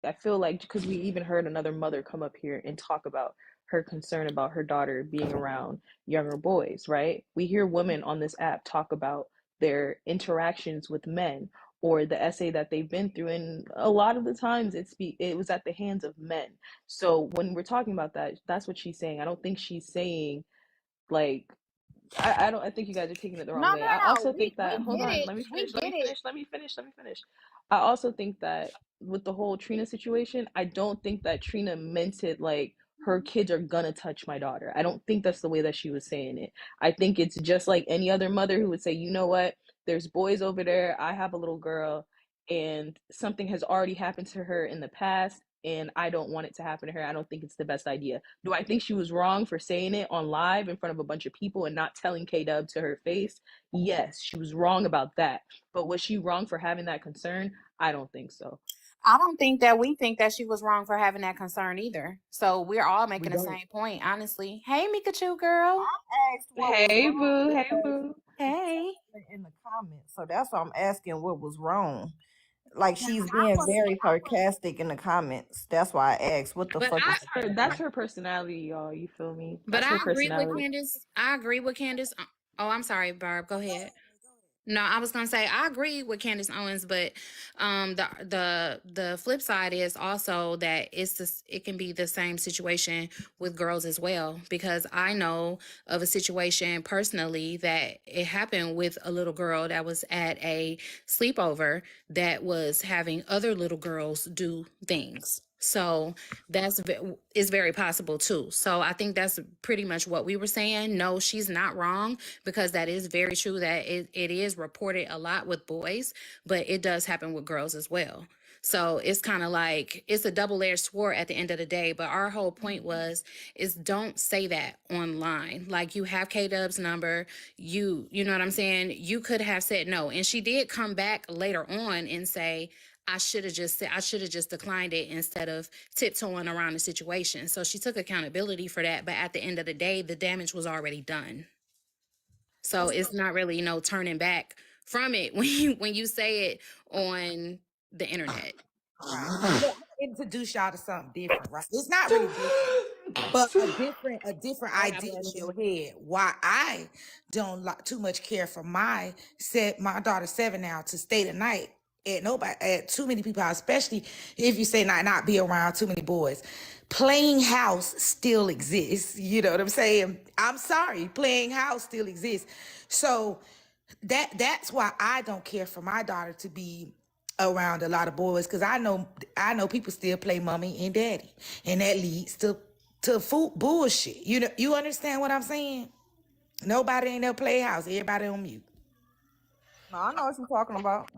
I feel like because we even heard another mother come up here and talk about her concern about her daughter being around younger boys, right? We hear women on this app talk about their interactions with men or the essay that they've been through, and a lot of the times it was at the hands of men. So when we're talking about that, that's what she's saying. I don't think she's saying like I don't I think you guys are taking it the No, wrong way. I no, no. also think We that hold get on, it. let me We finish, let get me it. finish, let me finish, let me finish. I also think that with the whole Trina situation, I don't think that Trina meant it like her kids are gonna touch my daughter. I don't think that's the way that she was saying it. I think it's just like any other mother who would say, you know what, there's boys over there, I have a little girl, and something has already happened to her in the past, and I don't want it to happen to her. I don't think it's the best idea. Do I think she was wrong for saying it on live in front of a bunch of people and not telling K-Dub to her face? Yes, she was wrong about that. But was she wrong for having that concern? I don't think so. I don't think that we think that she was wrong for having that concern either. So we're all We making the don't. same point, honestly. Hey, Mikachu girl. I asked what was Hey wrong boo, hey because boo. it's Hey. in the comments. So that's why I'm asking what was wrong. Like Now, she's I being was, very sarcastic in the comments. That's why I asked what the but fuck I, is That's her personality, y'all. You feel me? but That's I her agree with personality. Candace. I agree with Candace. Oh, I'm sorry, Barb. Go ahead. No, I was gonna say I agree with Candace Owens, but the flip side is also that it can be the same situation with girls as well, because I know of a situation personally that it happened with a little girl that was at a sleepover that was having other little girls do things. So is very possible too. So I think that's pretty much what we were saying. No, she's not wrong, because that is very true that it is reported a lot with boys, but it does happen with girls as well. So it's kind of like it's a double-edged sword at the end of the day. But our whole point is don't say that online. Like, you have K-Dub's number, you know what I'm saying? You could have said no. And she did come back later on and say, I should have just declined it instead of tiptoeing around the situation. So she took accountability for that. But at the end of the day, the damage was already done. So it's not really no turning back from it when you say it on the internet. right. Look, I'm gonna introduce y'all to something different, right? It's not really different, but a different God idea bless in you. your head. Why I don't too much care for my daughter's 7 now to stay the night at nobody at too many people, especially if you say not be around too many boys. Playing house still exists. You know what I'm saying? I'm sorry, playing house still exists. So that's why I don't care for my daughter to be around a lot of boys, because I know people still play mommy and daddy, and that leads to food bullshit. You understand what I'm saying? Nobody in their playhouse. Everybody on mute. No, I know what you're talking about.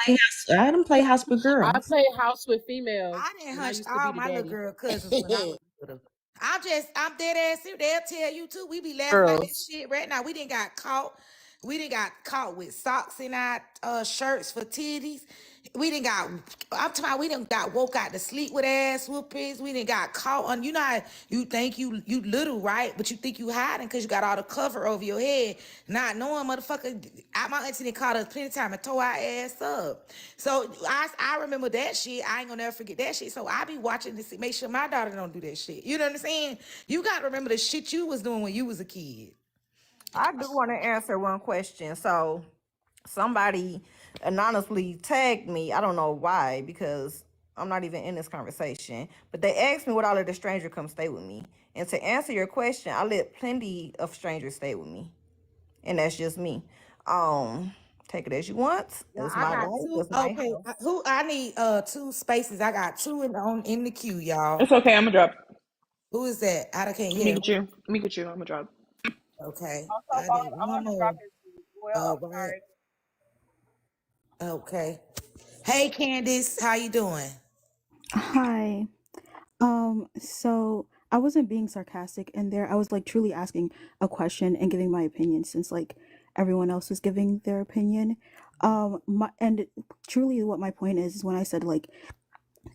Playhouse. I don't play house with I girls. play house with females, I didn't and I hush used to be all the my little daddy. girl cousins when I was little. I'm dead ass serious. They'll tell you too. We be laughing about this Girls. shit right now. We didn't got caught. We didn't got caught with socks in our shirts for titties. We didn't got. I'm talking about we didn't got woke out to sleep with ass whoopings. We didn't got caught on. You know how you think you little, right? But you think you hiding because you got all the cover over your head, not knowing motherfucker. My auntie done caught us plenty of time and tore our ass up. So I remember that shit. I ain't gonna never forget that shit. So I be watching to see, make sure my daughter don't do that shit. You know what I'm saying? You got to remember the shit you was doing when you was a kid. I do want to answer one question. So somebody anonymously tagged me. I don't know why, because I'm not even in this conversation. But they asked me would I let a stranger come stay with me. And to answer your question, I let plenty of strangers stay with me. And that's just me. Take it as you want. Yeah, It's I my got life. two. It's my Okay, house. who I need two spaces. I got two in the queue, y'all. It's okay, I'm gonna drop. Who is that? I can't Me hear. get you. Me get you. I'm gonna drop. Okay, Also, I Bob, need I'm one gonna drop more. it to you. Well, All I'm right. sorry. Okay. Hey, Candice, how you doing? Hi. So I wasn't being sarcastic in there. I was like truly asking a question and giving my opinion since like everyone else was giving their opinion. And truly what my point is when I said like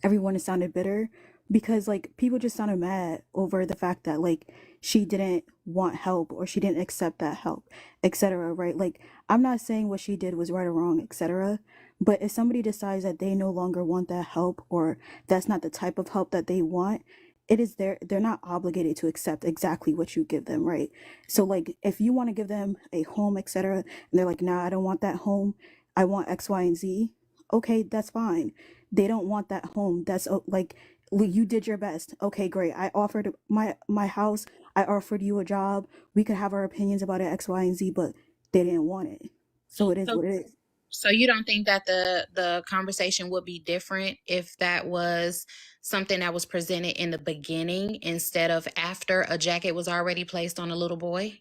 everyone sounded bitter because like people just sounded mad over the fact that like she didn't want help or she didn't accept that help, etc. Right? Like I'm not saying what she did was right or wrong, etc. But if somebody decides that they no longer want that help, or that's not the type of help that they want, it is they're not obligated to accept exactly what you give them, right? So like if you want to give them a home, etc., and they're like, nah, I don't want that home, I want X, Y, and Z. Okay, that's fine. They don't want that home. That's like you did your best. Okay, great. I offered my house. I offered you a job. We could have our opinions about it, X, Y, and Z, but they didn't want it. So it is So what it is. so you don't think that the conversation would be different if that was something that was presented in the beginning instead of after a jacket was already placed on a little boy?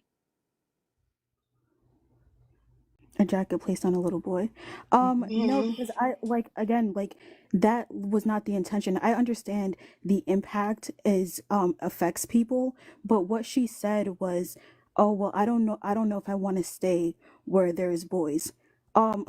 A jacket placed on a little boy. No, because I like again, like that was not the intention. I understand the impact is affects people, but what she said was, "Oh, well, I don't know if I want to stay where there's boys."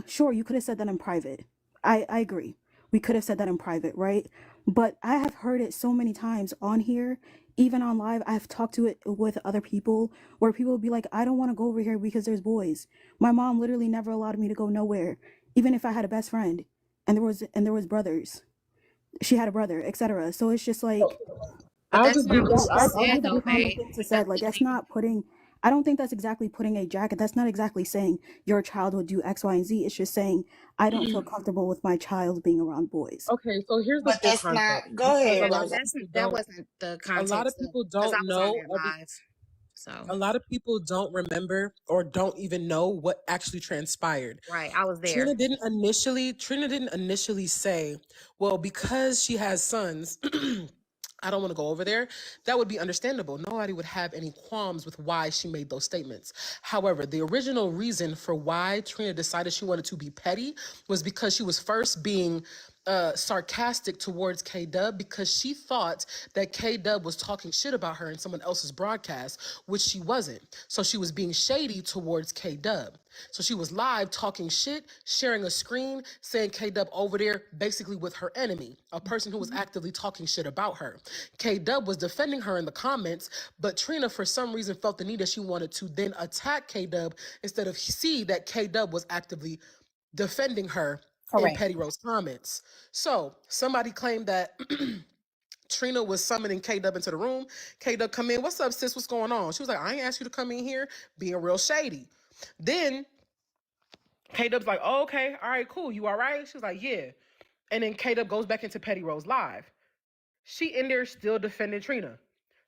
Sure, you could have said that in private. I agree. We could have said that in private, right? But I have heard it so many times on here, even on live. I've talked to it with other people where people will be like, "I don't want to go over here because there's boys." My mom literally never allowed me to go nowhere, even if I had a best friend and there was brothers. She had a brother, etc. So it's just like But I'll that's just not be what real. she that's said, really though, the babe. thing to That's said. Like what that's she. not putting. I don't think that's exactly putting a jacket. That's not exactly saying your child will do X, Y, and Z. It's just saying I don't feel comfortable with my child being around boys. Okay, so here's the But full that's context not. Go because ahead, No, Rose. that wasn't the a lot of context of people because I don't was on know that every live. So a lot of people don't remember or don't even know what actually transpired. right, I was there. Trina didn't initially say, well, because she has sons, I don't want to go over there. That would be understandable. Nobody would have any qualms with why she made those statements. However, the original reason for why Trina decided she wanted to be petty was because she was first being sarcastic towards K Dub because she thought that K Dub was talking shit about her in someone else's broadcast, which she wasn't. So she was being shady towards K Dub. So she was live talking shit, sharing a screen, saying K Dub over there basically with her enemy, a person who was actively talking shit about her. K Dub was defending her in the comments, but Trina for some reason felt the need that she wanted to then attack K Dub instead of see that K Dub was actively defending her in Correct. Petty Rose comments. So somebody claimed that Trina was summoning K Dub into the room. K Dub come in. What's up, sis? What's going on? She was like, I ain't asked you to come in here being real shady. Then K Dub's like, oh, okay, all right, cool. You all right? She was like, yeah. And then K Dub goes back into Petty Rose live. She in there still defending Trina.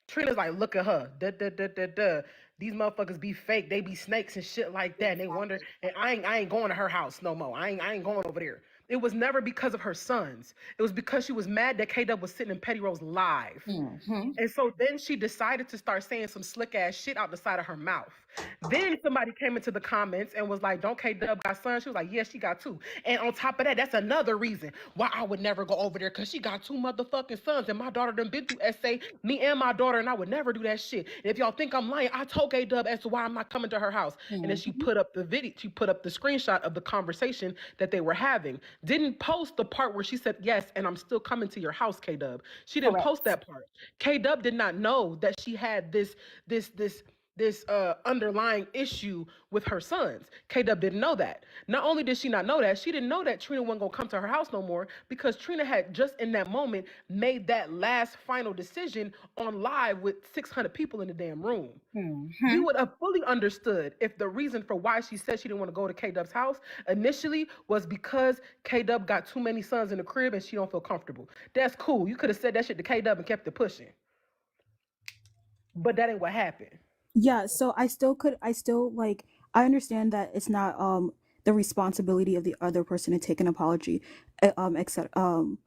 Trina's like, look at her. Duh, duh, duh, duh, duh. These motherfuckers be fake. They be snakes and shit like that. And they wonder, and I ain't going to her house no more. I ain't going over there. It was never because of her sons. It was because she was mad that K Dub was sitting in Petty Rose live. Mm-hmm. And so then she decided to start saying some slick ass shit out the side of her mouth. Then somebody came into the comments and was like, don't K Dub got sons? She was like, yeah, she got two. And on top of that, that's another reason why I would never go over there because she got two motherfucking sons. And my daughter done been through SA, me and my daughter, and I would never do that shit. And if y'all think I'm lying, I told K Dub as to why I'm not coming to her house. And then she put up the video, she put up the screenshot of the conversation that they were having. Didn't post the part where she said, yes, and I'm still coming to your house, K Dub. She didn't post that part. K Dub did not know that she had this underlying issue with her sons. K Dub didn't know that. Not only did she not know that, she didn't know that Trina wasn't gonna come to her house no more because Trina had just in that moment made that last final decision on live with 600 people in the damn room. We would have fully understood if the reason for why she said she didn't want to go to K Dub's house initially was because K Dub got too many sons in the crib and she don't feel comfortable. That's cool. You could have said that shit to K Dub and kept it pushing. But that ain't what happened. Yeah, so I still like I understand that it's not the responsibility of the other person to take an apology, except to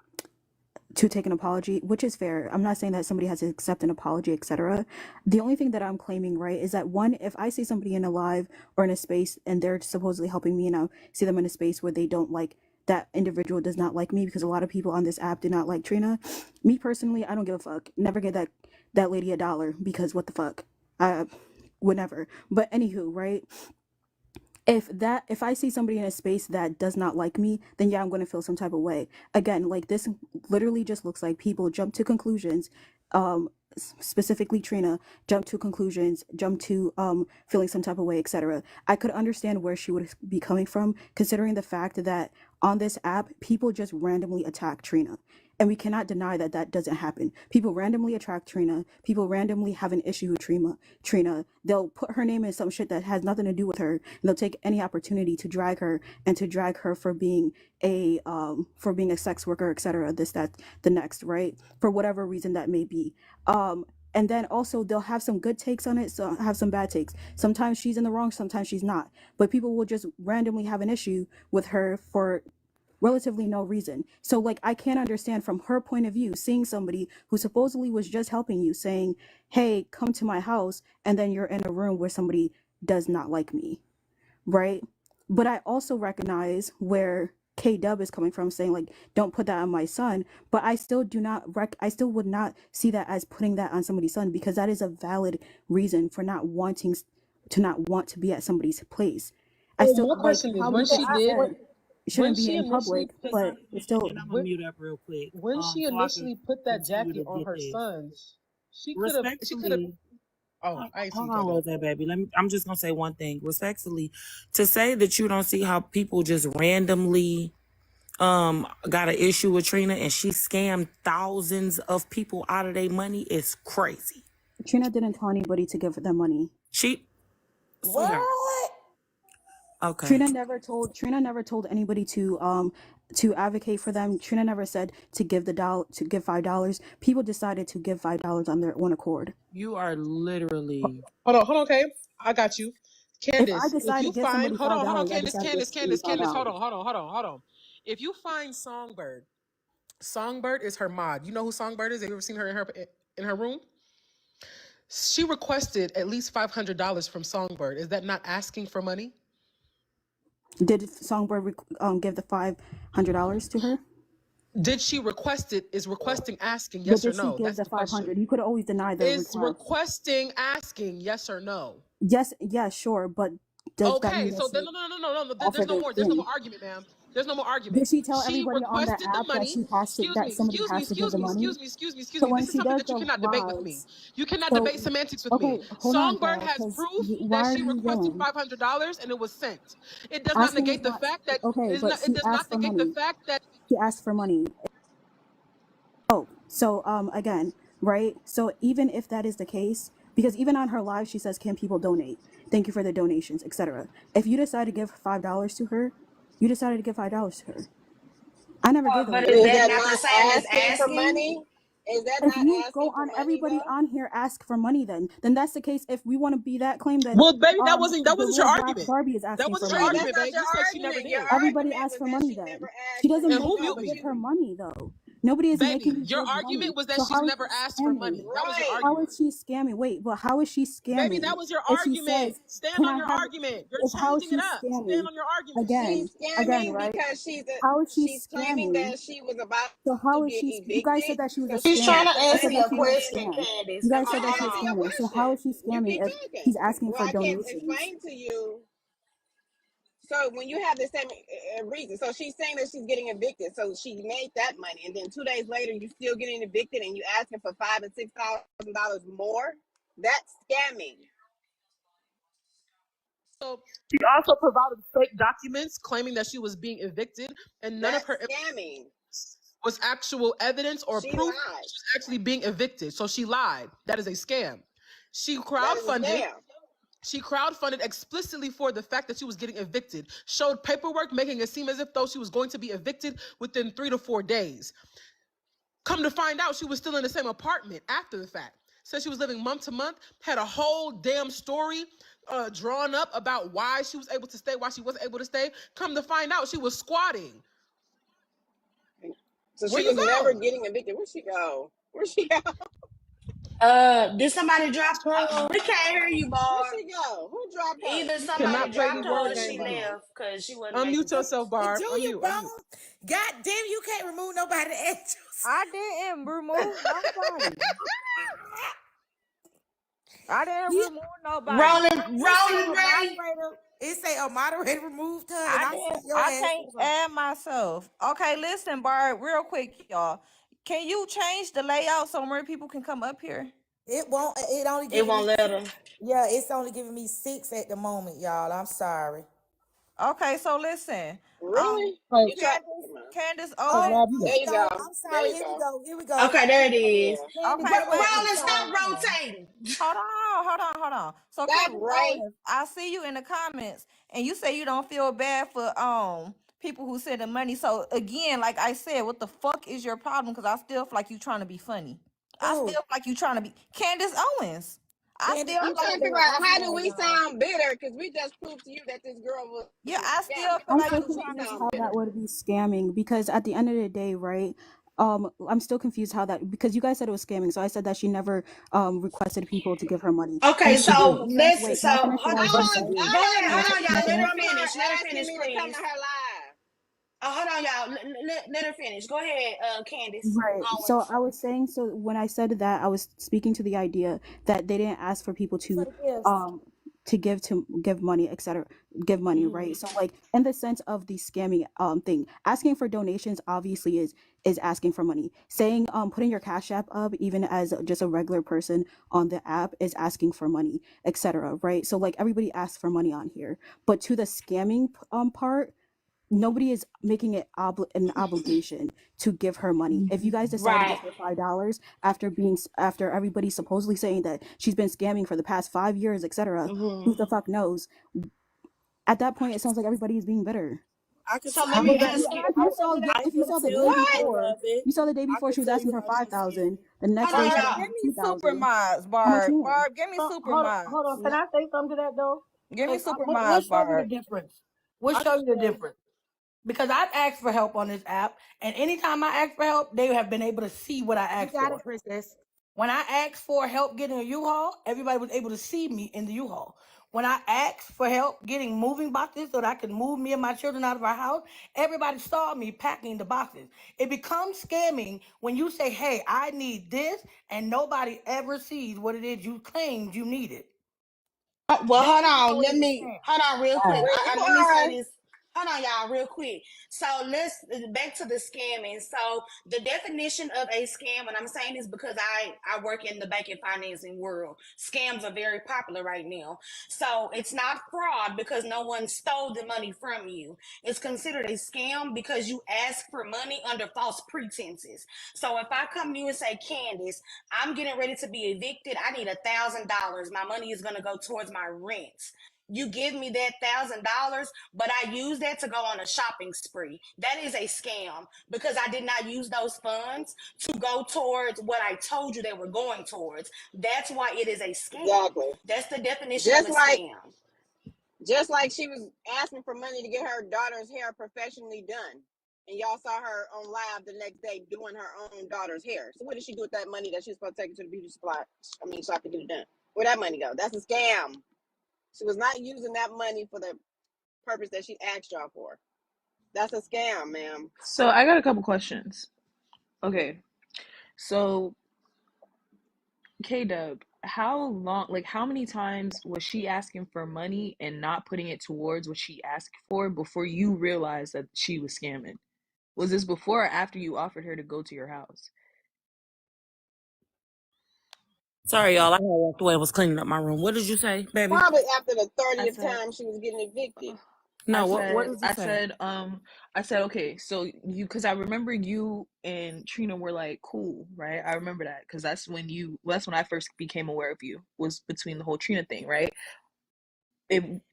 take an apology, which is fair. I'm not saying that somebody has to accept an apology, etc. The only thing that I'm claiming, right, is that one, if I see somebody in a live or in a space and they're supposedly helping me and I see them in a space where they don't like that individual does not like me because a lot of people on this app do not like Trina. Me personally, I don't give a fuck. Never give that lady a dollar because what the fuck? I would never. But anywho, right? If I see somebody in a space that does not like me, then yeah, I'm going to feel some type of way. Again, like this literally just looks like people jump to conclusions, specifically Trina jump to conclusions, jump to feeling some type of way, etc. I could understand where she would be coming from considering the fact that on this app, people just randomly attack Trina. And we cannot deny that that doesn't happen. People randomly attract Trina. People randomly have an issue with Trina. They'll put her name in some shit that has nothing to do with her, and they'll take any opportunity to drag her and to drag her for being a sex worker, etc. This, that, the next, right? For whatever reason that may be. And then also they'll have some good takes on it, so have some bad takes. Sometimes she's in the wrong, sometimes she's not. But people will just randomly have an issue with her for relatively no reason. So like, I can't understand from her point of view, seeing somebody who supposedly was just helping you saying, hey, come to my house, and then you're in a room where somebody does not like me, right? But I also recognize where K-Dub is coming from, saying like, don't put that on my son. But I still do not I still would not see that as putting that on somebody's son, because that is a valid reason for not wanting to be at somebody's place. I still, my like, question is, how when we she did, it shouldn't when be she in initially public, put, but it's still, And I'm gonna mute up real quick. when she So I can initially put that continue jacket to on get her this. sons, she could have. Respectfully, Oh, I ain't hold seen on, that. Rose, baby. I'm just gonna say one thing. Respectfully, to say that you don't see how people just randomly got an issue with Trina and she scammed thousands of people out of their money is crazy. Trina didn't tell anybody to give them money. Sweetheart. What? Okay. Trina never told anybody to advocate for them. Trina never said to give $5. People decided to give $5 on their own accord. You are literally. Hold on, okay. I got you. Candace, If I decide to you give find, somebody hold on, $5, I Candace, decide to give Candace, somebody hold $5. on. If you find Songbird is her mod. You know who Songbird is? Have you ever seen her in her room? She requested at least $500 from Songbird. Is that not asking for money? Did Songbird give the $500 to her? Did she request it? Is requesting asking But yes or did she no? give That's the the question. 500? You could always deny the Is request. requesting asking yes or no? Yes, sure, but does that Okay, mean so that then she no. offered There's no the more argument, ma'am. There's no more argument. Did she tell She everybody on that requested the app that money. she has to, that somebody has to give the money? Excuse So me. when This is she something does that you the cannot debate with me. lives, You cannot so debate semantics with me. okay, hold on, Songbird girl, has because proof that why are she you requested yelling? $500 and it was sent. It does not Asking is negate the not fact that okay, but it she does asked not for negate the money. fact that She asked for money. Oh, so again, right? So even if that is the case, because even on her live she says, "Can people donate? Thank you for the donations, etc." If you decide to give $5 to her, you decided to give $5 to her. I never gave the But money. is Is that that not the not same as asking for asking? money? Is that If not you go asking for on money everybody though? on here ask for money, then that's the case. If we want to be that claim, then well, baby, that wasn't the your real Black argument. Barbie is That asking for wasn't your Right, money. that's argument, not babe. your You said she never argument. Your did. Everybody argument asks was for that money. she never Then asked she for doesn't And make who money. you No, mute but give me? her you money though. Nobody is making Baby, you your give money. argument was that So she's how is never she asked for scamming? money. That was your right. How argument. is she scamming? Wait, but how is she Baby, scamming that was your if she argument. says, Stand "Can on I your have?" argument. You're If how is changing she it up. Stand scamming? on your argument. Again, She's scamming right? because How is she she's claiming scamming? that she was about So to how is get she? You guys said evicted, that she was a so She's she trying scam. had to to You answer said bring that your she was a question, scam. Candace. You That's guys I'm said that all. she was answering your scamming. So question. how is she You scamming keep if talking. she's asking Well, for I can't donations? explain to you. So when you have the same reason, so she's saying that she's getting evicted, so she made that money, and then 2 days later you still getting evicted, and you asking for $5,000 and $6,000 more. That's scamming. So she also provided fake documents claiming that she was being evicted, and none of That's her scamming. was actual evidence or She proof lied. she was actually being evicted. So she lied. That is a scam. She That is a crowdfunded. scam. She crowdfunded explicitly for the fact that she was getting evicted. Showed paperwork making it seem as if though she was going to be evicted within 3 to 4 days. Come to find out, she was still in the same apartment after the fact. Said she was living month to month, had a whole damn story drawn up about why she was able to stay, why she wasn't able to stay. Come to find out, she was squatting. So Where she you was never go? getting evicted. Where'd she go? Where'd she go? Did somebody drop? We can't hear you, Where'd Barb. she go? Who dropped her? Either You somebody cannot play dropped these her word or she games on me. left because she wasn't making Unmute sense. yourself, Barb. Do you, Unmute, bro? unmute. God damn, you can't remove nobody to answer. I didn't remove nobody. I didn't You, remove nobody. Rolling it Ray. say a moderator removed her, and I I didn't. see your I ass. can't add myself. Okay, listen, Barb, real quick, y'all. Can you change the layout so more people can come up here? It won't. It only It giving won't me. let her. Yeah, it's only giving me 6 at the moment, y'all. I'm sorry. Okay, so listen. Really? So, You try. Candace, Come on. Candace so Owens. Rob, you There got. you No, go. I'm There sorry. you Here we go. go. Here we go. Okay, there it is. Yeah. Candace, Okay, wait, wait. Roland, so stop So, rotating. hold on. So Stop, Candace Ray. Owens, I see you in the comments, and you say you don't feel bad for people who send the money. So again, like I said, what the fuck is your problem? Because I still feel like you trying to be funny. I still oh, feel like you trying to be Candace Owens. I Candace, still I'm feel like trying to look, figure out I'm how do sorry, we y'all. sound bitter because we just proved to you that this girl was yeah, I still scamming. feel I'm like How still you do we trying to confused be sound how that bitter? would be scamming because at the end of the day, right? I'm still confused how that because you guys said it was scamming, so I said that she never requested people to give her money, Okay, and she did so in a sense. let's Wait, can I so finish what hold I was on. gonna I say? Go ahead, Can I hold had on, can I y'all. Let messages her finish? from finish. Let her her asking finish, me to come to please. her live. Hold on, y'all. Let her finish. Go ahead, Candace Right. So Owens. I was saying, so when I said that, I was speaking to the idea that they didn't ask for people For the gifts. um, to give money, etc., give money, right? So like in the sense of the scamming thing, asking for donations obviously is asking for money. Saying putting your Cash App up, even as just a regular person on the app, is asking for money, etc., right? So like everybody asks for money on here, but to the scamming part, nobody is making it an obligation to give her money. If you guys decide to Right. give her $5 after after everybody supposedly saying that she's been scamming for the past 5 years, etc., who the fuck knows? At that point, it sounds like everybody is being bitter. I could. So I let I'm me gonna would give be. you. ask you. If I'm you gonna saw give you. I if you can saw the tell day you, What? before, beloved. you saw the day I before can she was tell asking you for how much 5,000. scamming. The next Hold day on, she's Barb. y'all. Give asking me super 2,000. mods, How much Barb. you want? Barb, give me super Hold on. mods. Can I say something to that though? Give me Because super we'll mods, show you the Barb. difference. We'll I show can you the tell. difference. Because I've asked for help on this app, and anytime I ask for help, they have been able to see what I You asked got for. it, princess. When I asked for help getting a U-Haul, everybody was able to see me in the U-Haul. When I asked for help getting moving boxes so that I could move me and my children out of our house, everybody saw me packing the boxes. It becomes scamming when you say, hey, I need this, and nobody ever sees what it is you claimed you needed. Well, That hold is how on. it Let is a me scam. hold on real quick. Wow. Well, you Let me say are. this. Hold on, y'all, real quick. So let's back to the scamming. So the definition of a scam, and I'm saying this because I work in the banking financing world. Scams are very popular right now. So it's not fraud because no one stole the money from you. It's considered a scam because you ask for money under false pretenses. So if I come to you and say, Candace, I'm getting ready to be evicted. I need $1,000. My money is going to go towards my rent. You give me that $1,000, but I use that to go on a shopping spree. That is a scam because I did not use those funds to go towards what I told you they were going towards. That's why it is a scam. Exactly. That's the definition of Just a like scam. just like she was asking for money to get her daughter's hair professionally done. And y'all saw her on live the next day doing her own daughter's hair. So what did she do with that money that she was supposed to take it to the beauty supply? I mean shop to get it done. Where'd that money go? That's a scam. She was not using that money for the purpose that she asked y'all for. That's a scam, ma'am. So I got a couple questions. Okay, so K-Dub, how long, like how many times was she asking for money and not putting it towards what she asked for before you realized that she was scamming? Was this before or after you offered her to go to your house? Sorry, y'all. I had walked away and was cleaning up my room. What did you say, baby? Probably after the I 30th said, time she was getting evicted. No. What did you I say? said, I said, okay, so you, because I remember you and Trina were like cool, right? I remember that because that's when I first became aware of you, was between the whole Trina thing, right?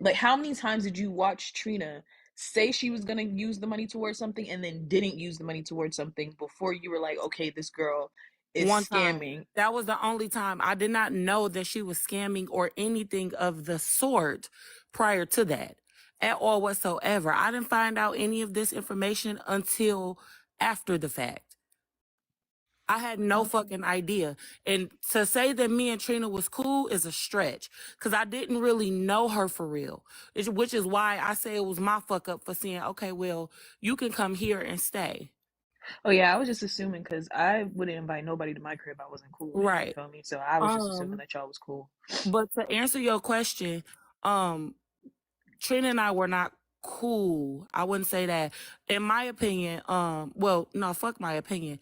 Like, how many times did you watch Trina say she was gonna use the money towards something and then didn't use the money towards something before you were like, okay, this girl is One time. scamming? That was the only time. I did not know that she was scamming or anything of the sort prior to that at all whatsoever. I didn't find out any of this information until after the fact. I had no fucking idea. And to say that me and Trina was cool is a stretch because I didn't really know her for real, which is why I say it was my fuck up for saying, okay, well, you can come here and stay. Oh yeah, I was just assuming because I wouldn't invite nobody to my crib I wasn't cool with. You Right. feel me? So I was just assuming Um, that y'all was cool. but to answer your question, um, Trina and I were not cool. I wouldn't say that. In my opinion, well, no, fuck my opinion.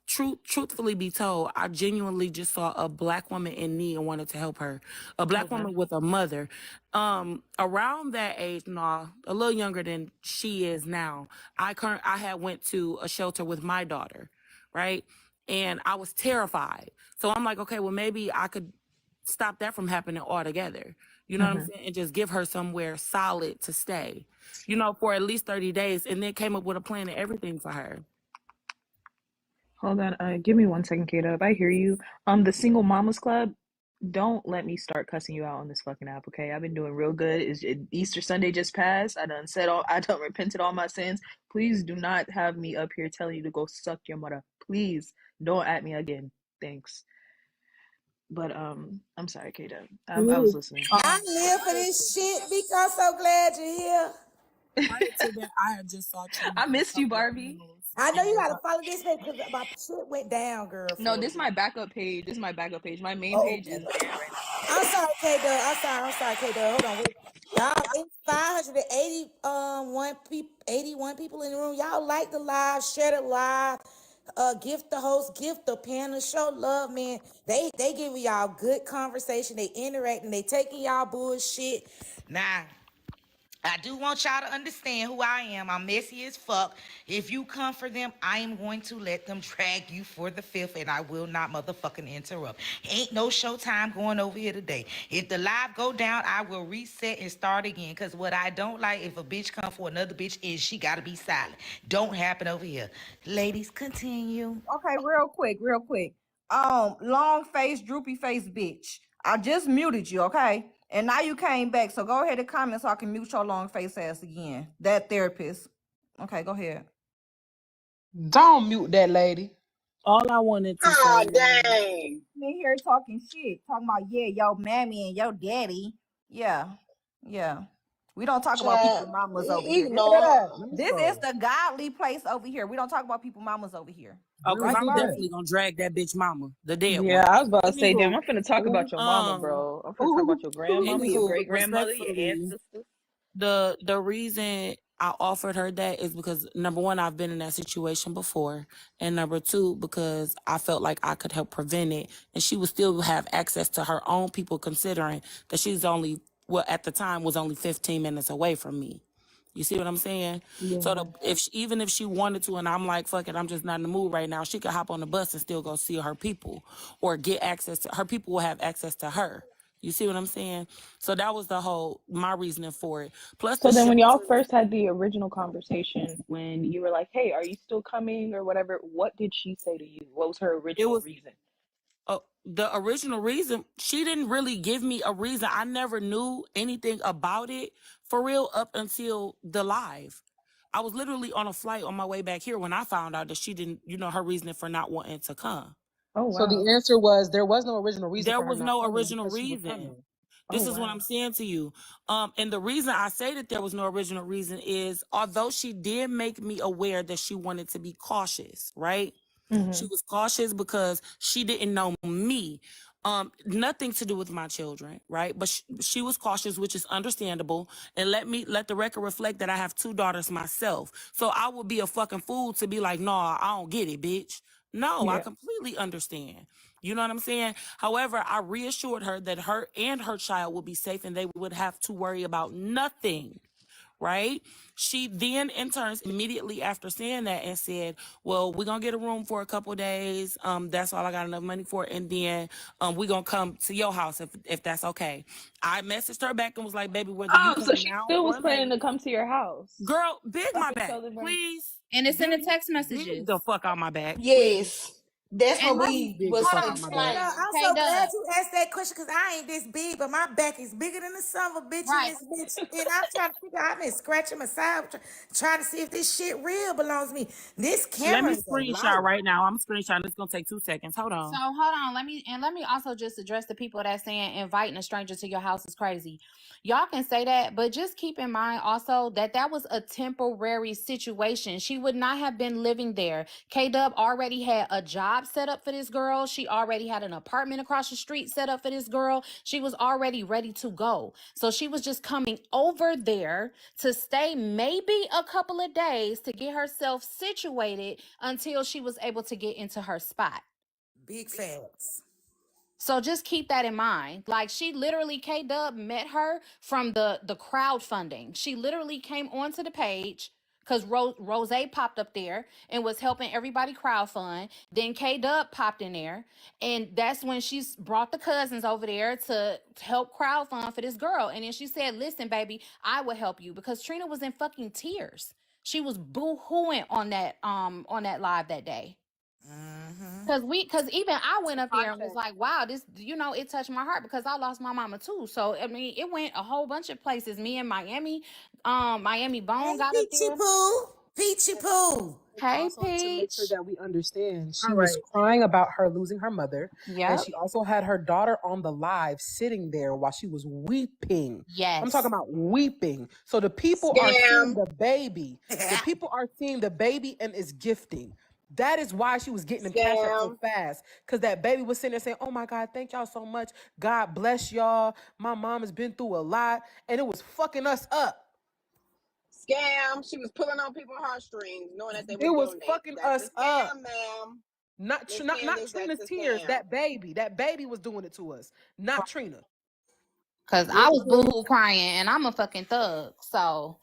truthfully be told, I genuinely just saw a black woman in need and wanted to help her. A black woman with a mother. Around that age, a little younger than she is now, I had went to a shelter with my daughter, right? And I was terrified. So I'm like, okay, well, maybe I could stop that from happening altogether. You know what I'm saying? And just give her somewhere solid to stay, for at least 30 days, and then came up with a plan and everything for her. Hold on, give me 1 second, Kaydubb. I hear you. The Single Mamas Club, don't let me start cussing you out on this fucking app, okay? I've been doing real good. Easter Sunday just passed. I done repented all my sins. Please do not have me up here telling you to go suck your mother. Please don't at me again. Thanks. But I'm sorry, Kaydubb. I was listening. I live for this shit, because I'm so glad you're here. Prior to that, I had just saw Trina. I missed you, Barbie. I know you gotta follow this page because my shit went down, girl. No, this is my backup page. My main page is banned right now. I'm sorry, Kaydubb. I'm sorry, Kaydubb. Hold on, wait. Y'all, it's 81 people in the room. Y'all like the live, share the live, gift the host, gift the panel, show love, man. They giving y'all good conversation. They interacting. They taking y'all bullshit. Nah. I do want y'all to understand who I am. I'm messy as fuck. If you come for them, I am going to let them drag you for the fifth, and I will not motherfucking interrupt. Ain't no showtime going over here today. If the live go down, I will reset and start again. Because what I don't like, if a bitch come for another bitch, is she got to be silent. Don't happen over here. Ladies, continue. Okay, real quick. Long face, droopy face bitch. I just muted you, okay? And now you came back, so go ahead and comment so I can mute your long face ass again. That therapist. Okay, go ahead. Don't mute that lady. All I wanted to Oh, say. dang. Me here talking shit. Talking about, yeah, yo mammy and yo daddy. Yeah. We don't talk about people mamas over here. This is the godly place over here. We don't talk about people mamas over here. Oh, because Right, I'm Barbie? definitely going to drag that bitch mama, the dead one. Yeah, I was about to say, damn, Anywho, I'm finna talk about your mama, bro. I'm finna talk about your grandmama, your anywho, great grandmother, your respectfully, ancestors. the reason I offered her that is because, number one, I've been in that situation before, and number two, because I felt like I could help prevent it, and she would still have access to her own people, considering that she's only, well, at the time was only 15 minutes away from me. You see what I'm saying? Yeah. So even if she wanted to, and I'm like, fuck it, I'm just not in the mood right now, she could hop on the bus and still go see her people, or get access to her people. Will have access to her. You see what I'm saying? So that was my reasoning for it. Plus, So then when y'all first had the original conversation, when you were like, hey, are you still coming or whatever, what did she say to you? What was her original reason? The original reason, she didn't really give me a reason. I never knew anything about it for real up until the live. I was literally on a flight on my way back here when I found out that she didn't, her reasoning for not wanting to come. Oh, wow. So the answer was there was no original reason. There was no original reason. This is what I'm saying to you. And the reason I say that there was no original reason is, although she did make me aware that she wanted to be cautious, right? Mm-hmm. She was cautious because she didn't know me. Nothing to do with my children, right? But she was cautious, which is understandable. And let the record reflect that I have 2 daughters myself. So I would be a fucking fool to be like, nah, I don't get it, bitch. No, yeah. I completely understand. You know what I'm saying? However, I reassured her that her and her child would be safe and they would have to worry about nothing. Right? She then, in turn, immediately after saying that, and said, well, we're going to get a room for a couple of days. That's all I got enough money for. And then we're going to come to your house if that's okay. I messaged her back and was like, baby, whether you come so she now still was or planning later, to come to your house. Girl, big my back, please. And it's in the text messages. Big the fuck out my back. Yes. That's what we was I'm explaining. so glad you asked that question, because I ain't this big, but my back is bigger than the son of a bitch in this bitch. And I'm trying to figure out, I've been scratching my side, trying to see if this shit real belongs to me. This camera. Let me screenshot right now. I'm screenshotting. It's gonna take 2 seconds. Hold on. So hold on. Let me also just address the people that saying inviting a stranger to your house is crazy. Y'all can say that, but just keep in mind also that was a temporary situation. She would not have been living there. Kaydubb already had a job job set up for this girl. She already had an apartment across the street set up for this girl. She was already ready to go. So she was just coming over there to stay maybe a couple of days to get herself situated until she was able to get into her spot. Big facts. So just keep that in mind. Like, she literally, K-Dub met her from the crowdfunding. She literally came onto the page because Rose popped up there and was helping everybody crowdfund. Then K-Dub popped in there, and that's when she's brought the cousins over there to help crowdfund for this girl. And then she said, "Listen, baby, I will help you," because Trina was in fucking tears. She was boo-hooing on that live that day. Cause even I went up there and was like, wow, this, it touched my heart because I lost my mama too. So I mean, it went a whole bunch of places. Me and Miami, Miami Hey, Bone got up Peachy there. Poo. Peachy Poo. Hey, Also, to make sure Peach. that we understand, she All was right. crying about her losing her mother, and Yep. she also had her daughter on the live sitting there while she was weeping. I'm talking Yes. about weeping. So the people are seeing Scam. the baby. The people are seeing the baby and is gifting. That is why she was getting them cash up so Scam. fast. Because that baby was sitting there saying, "Oh my God, thank y'all so much. God bless y'all. My mom has been through a lot." And it was fucking us up. Scam. She was pulling on people's heartstrings, knowing that they It would was donate. fucking That's a us up. scam, ma'am. Not Miss not Candace, that's Trina's a tears. scam. That baby was doing it to us. Not Trina. Cause I was boohoo crying and I'm a fucking thug. So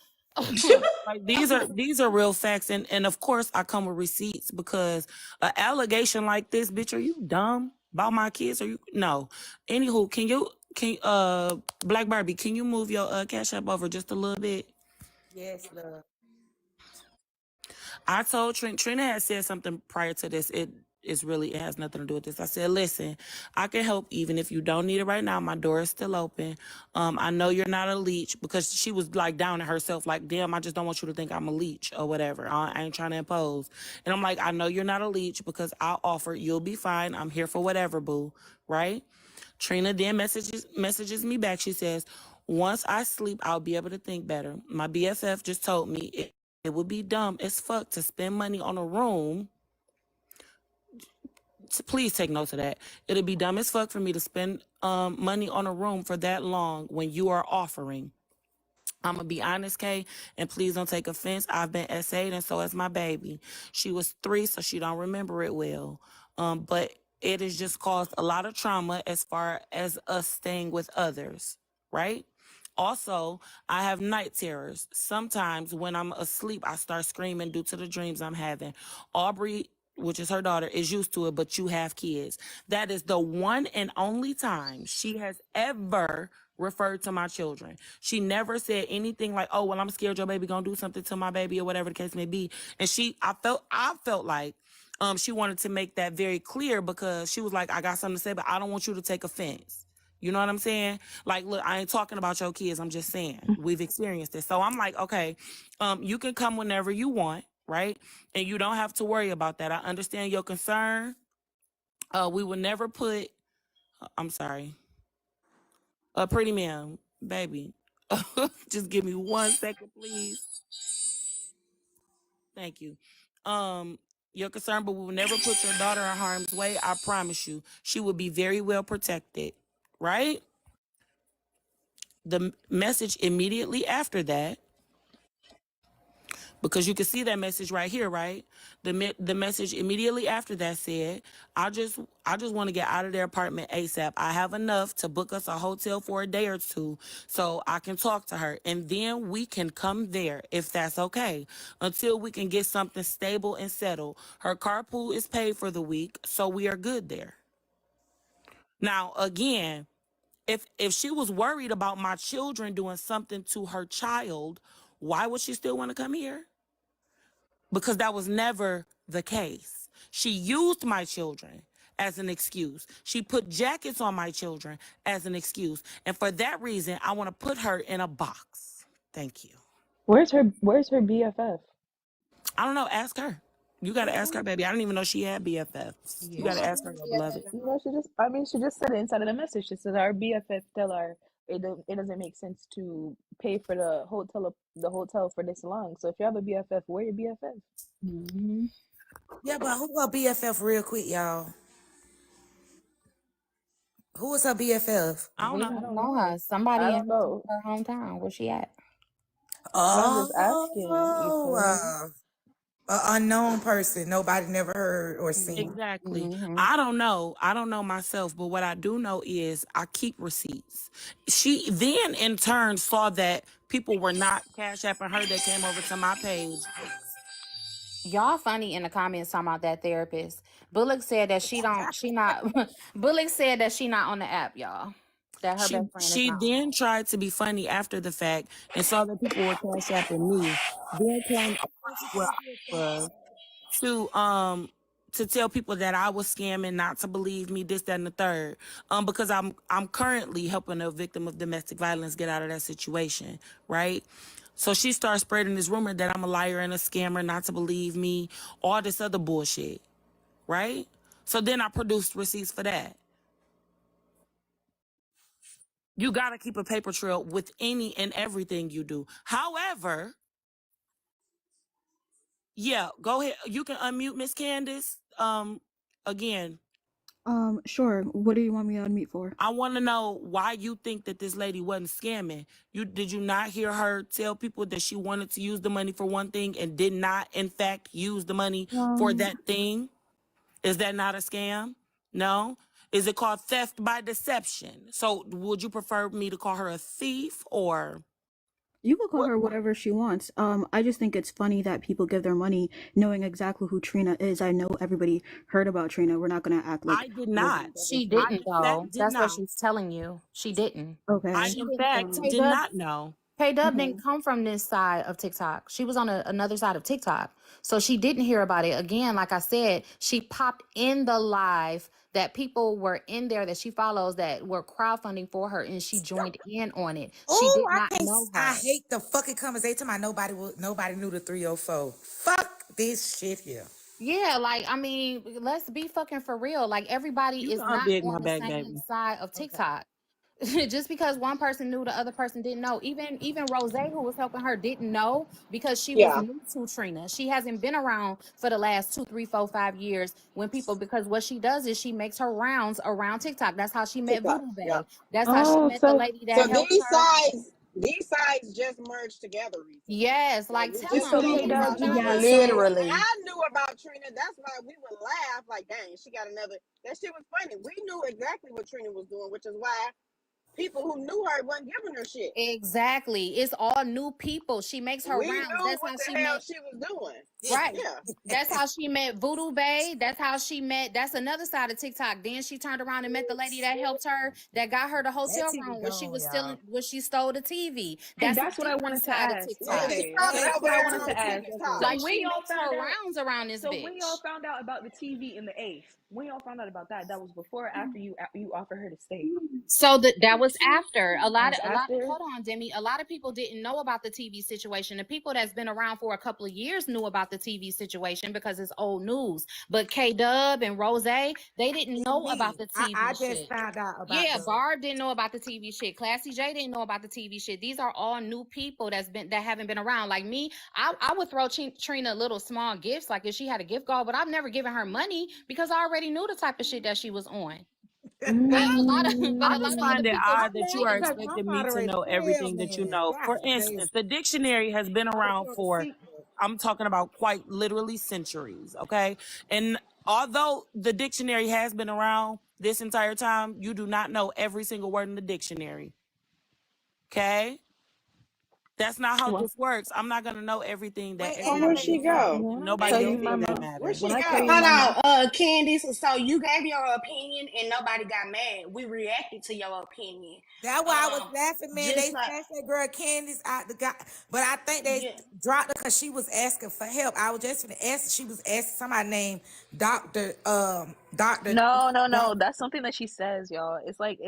Like these are real facts, and of course I come with receipts because an allegation like this, bitch, are you dumb about my kids? Are you no? Anywho, can Black Barbie, can you move your cash app over just a little bit? Yes, love. I told Trina had said something prior to this. It has nothing to do with this. I said, listen, I can help even if you don't need it right now. My door is still open. I know you're not a leech because she was like down to herself, like, damn, I just don't want you to think I'm a leech or whatever. I ain't trying to impose. And I'm like, I know you're not a leech because I'll offer. You'll be fine. I'm here for whatever, boo. Right? Trina then messages me back. She says, once I sleep, I'll be able to think better. My BFF just told me it would be dumb as fuck to spend money on a room. Please take note of that. It'll be dumb as fuck for me to spend money on a room for that long when you are offering. I'm going to be honest, Kay, and please don't take offense. I've been SA'd, and so has my baby. She was 3, so she don't remember it well. But it has just caused a lot of trauma as far as us staying with others, right? Also, I have night terrors. Sometimes when I'm asleep, I start screaming due to the dreams I'm having. Aubrey, which is her daughter, is used to it, but you have kids. That is the one and only time she has ever referred to my children. She never said anything like, "Oh, well, I'm scared your baby gonna do something to my baby," or whatever the case may be. And I felt like she wanted to make that very clear because she was like, "I got something to say, but I don't want you to take offense." You know what I'm saying? Like, look, I ain't talking about your kids. I'm just saying we've experienced this. So I'm like, okay, you can come whenever you want, right? And you don't have to worry about that. I understand your concern. We will never put. I'm sorry. Pretty ma'am, baby. Just give me 1 second, please. Thank you. You're concerned, but we will never put your daughter in harm's way. I promise you. She will be very well protected, right? The message immediately after that, because you can see that message right here, right? The message immediately after that said, I just want to get out of their apartment ASAP. I have enough to book us a hotel for a day or two so I can talk to her, and then we can come there if that's okay, until we can get something stable and settled. Her carpool is paid for the week, so we are good there. Now, again, if she was worried about my children doing something to her child, why would she still want to come here? Because that was never the case. She used my children as an excuse. She put jackets on my children as an excuse. And for that reason, I want to put her in a box. Thank you. Where's her BFF? I don't know. Ask her. You got to ask her, baby. I didn't even know she had BFFs. You Yeah, got to she ask her, is. your beloved. She just said it inside of the message. She says our BFF tell her it doesn't make sense to pay for the hotel for this long. So if you have a BFF, where your BFF? mhm. Yeah, but who her BFF real quick, y'all? Who was her BFF? I don't We know. I don't don't know know. her. I Somebody don't in know. her hometown. Where she at? So I'm just asking. You Oh, feel me? a unknown person nobody never heard or seen. Mm-hmm. Exactly. Mm-hmm. I don't know. I don't know myself, but what I do know is I keep receipts. She then in turn saw that people were not cash apping her that came over to my page. Y'all funny in the comments talking about that therapist. Bullock said that she not Bullock said that she not on the app, y'all. That her She best friend is she not on then tried to be funny after the fact and saw that people were cash apping me. Then came where I was to tell people that I was scamming, not to believe me, this, that, and the third. Because I'm currently helping a victim of domestic violence get out of that situation, right? So she started spreading this rumor that I'm a liar and a scammer, not to believe me, all this other bullshit, right? So then I produced receipts for that. You gotta keep a paper trail with any and everything you do. However, yeah, go ahead. You can unmute Miss Candace. Again, Sure. What do you want me to unmute for? I want to know why you think that this lady wasn't scamming. Did you not hear her tell people that she wanted to use the money for one thing and did not, in fact, use the money for Um, that thing? Is that not a scam? No. Is it called theft by deception? So, would you prefer me to call her a thief or you can call what? her whatever she wants. I just think it's funny that people give their money knowing exactly who Trina is. I know everybody heard about Trina. We're not gonna act like I did nobody's not. ever She seen I didn't in though. fact did That's what not. she's telling you. She didn't. her. I Okay. She in didn't. fact K did Dub not know. K Dub Okay. didn't come from this side of TikTok. She was on another side of TikTok. So she didn't hear about it. Again, like I said, she popped in the live that people were in there that she follows that were crowdfunding for her and she joined in on it. She Oh, did not know I her. hate the fucking conversation. My nobody knew the 304. Fuck this shit here. Yeah, like I mean, let's be fucking for real. Like everybody You is can not unbig my on the back, same baby. side of Okay. TikTok. Just because one person knew, the other person didn't know. Even Rose, who was helping her, didn't know because she was Yeah, new to Trina. She hasn't been around for the last 2, 3, 4, 5 years. When people, because what she does is she makes her rounds around TikTok. That's how she met TikTok. Voodoo Yeah. Bay. That's how she Oh, met the so lady So that helped her. these sides just merged together recently. Yes, Like like we tell just them so found K K this Dub, Dub, out. you're just not Yeah. the So I only. knew about Trina. That's why we would laugh like, dang, she got another. That shit was funny. We knew exactly what Trina was doing, which is why people who knew her wasn't giving her shit. Exactly. It's all new people. She makes her We rounds. knew That's what how the she hell met. she was doing. Right. Yeah. That's how she met Voodoo Bay. That's how she met. That's another side of TikTok. Then she turned around and met the lady that helped her, that got her the That hotel TV room where she gone, was y'all. stealing, where she stole the TV. and That's a that's what I different wanted to side of ask. Yeah, TikTok. she Okay, started Okay, okay. her that's what I way Time wanted on to out. ask. TikTok. So Like when she y'all makes found her out, rounds around this so when y'all bitch. found out about the TV and the Ace, when y'all found out about that, that was before or after you offered her to stay. So that was after That was after. hold on, Demi. A lot of people didn't know about the TV situation. The people that's been around for a couple of years knew about the TV situation because it's old news. But K Dub and Rose, they didn't And know about me. the I TV just shit. found out about Yeah, the Barb didn't know about the TV shit. Classy J didn't know about the TV shit. These are all new people that haven't been around. Like me, I would throw Trina little small gifts, like if she had a gift card, but I've never given her money because I already knew the type of shit that she was on. But a lot of but I a lot just of other find it people I'm odd that you are laughing didn't. because my expecting me to moderator, know hell everything that you man. know. God For damn. instance, the dictionary has been I was around on the for, secret. I'm talking about quite literally centuries, okay? And although the dictionary has been around this entire time, you do not know every single word in the dictionary, okay? That's not how Well, this works. I'm not going to know everything that Wait, Oh, where'd everybody Ave, she else knows. go? Ave, when I Ave, tell Nobody you else my think Ave. that mom, Where'd matters. she when I go? tell you Hold my mom, on, Candice. So you gave your opinion and nobody got mad. We reacted to your opinion. That's why I was Um, laughing, man. just They like snatched that girl Candace out the guy, but I think they yeah, dropped her because she was asking for help. I was just gonna ask. She was asking somebody named Doctor. no, that's something that she says, y'all. It's like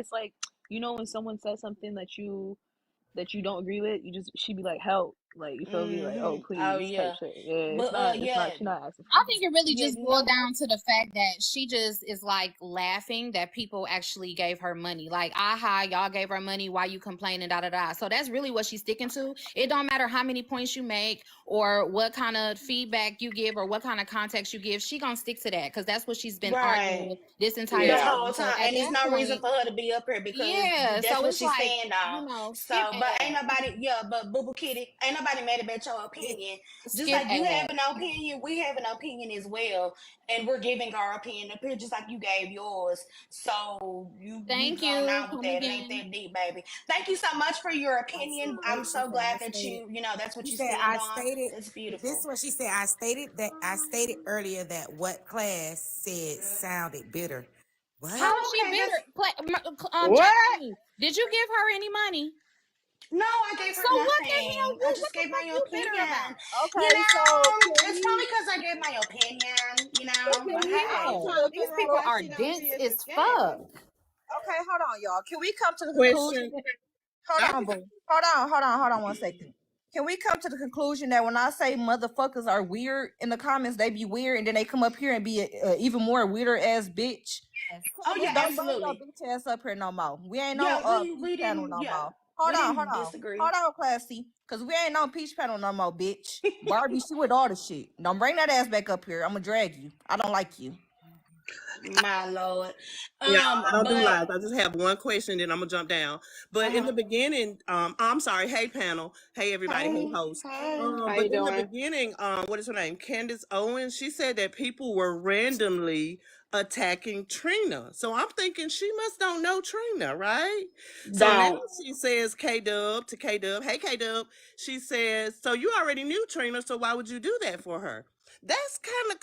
when someone says something that you don't agree with, she be like help. Like, you feel me? Like, oh Oh please type yeah. shit. Yeah, But it's yeah, not. She's not asking for I money. think it really yeah, just boiled no. down to the fact that she just is like laughing that people actually gave her money. Like, aha, y'all gave her money. Why you complaining? Da da da. So that's really what she's sticking to. It don't matter how many points you make or what kind of feedback you give or what kind of context you give. She gonna stick to that because that's what she's been arguing Right. with this entire The Yeah. time. whole So time, at and there's that no reason point, for her to be up here because yeah. that's So what it's she like, stand on. skip So, but ain't that. nobody, yeah, but Boo Boo Kitty, ain't nobody mad about your It, opinion. Just Skip like you have that. an opinion, we have an opinion as well, and we're giving our opinion up here just like you gave yours. So you Thank going you. on with Come that? It ain't again. that deep, baby. Thank you so much for your Like, opinion. I'm like she so said, I glad that stated. you know that's what She you said, stand I on. stated, That's this is beautiful. what she said. I stated earlier that what class said sounded bitter. What? How is Oh, she okay, that's bitter? What? Jasmine, did you give her any money? no, I gave So her what the hell nothing. I you? just What the gave fuck my you bitter opinion. about? You Okay, so know, can it's we probably because I gave my opinion, you so know, can but we I'm come hey. to trying the to These figure out people why are she don't conclusion? dense see it's a as fuck. scam. Okay, hold on, y'all. Can we come to the conclusion Question. that, hold on, boo. Hold on 1 second. Can we come to the conclusion that when I say motherfuckers are weird in the comments, they be weird, and then they come up here and be a even more weirder ass bitch? Yes. Oh Just yeah, don't bring your absolutely. bitch ass up here no more. We ain't on Yeah, peach we panel didn't no more. we Hold didn't on. disagree. Hold on, classy. Cause we ain't on peach panel no more, bitch. Barbie, she with all the shit. Don't bring that ass back up here. I'ma drag you. I don't like you. My lord. Yeah, I don't do But lies. I just have one question, then I'm gonna jump down. But in uh-huh. the beginning, I'm sorry. Hey, panel. Hey, everybody. Hey, Hey, host. hey. How But you in the doing? beginning, what is her name? Candace Owens. She said that people were randomly attacking Trina. So I'm thinking she must don't know Trina, right? So now Don't. she says K-Dub to K-Dub. Hey, K-Dub. She says, so you already knew Trina, so why would you do that for her? That's kind of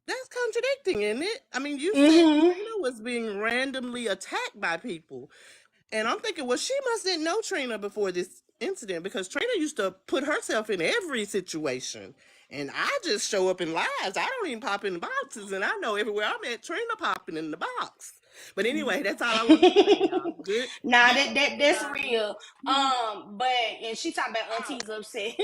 that's contradicting, isn't it? I mean, you said Mm-hmm. Trina was being randomly attacked by people. And I'm thinking, well, she must didn't know Trina before this incident because Trina used to put herself in every situation. And I just show up in lives. I don't even pop in the boxes. And I know everywhere I'm at, Trina popping in the box. But anyway, that's all I wanted to say, y'all. Good. Nah, Good that's question, real. But and she talking about auntie's upset.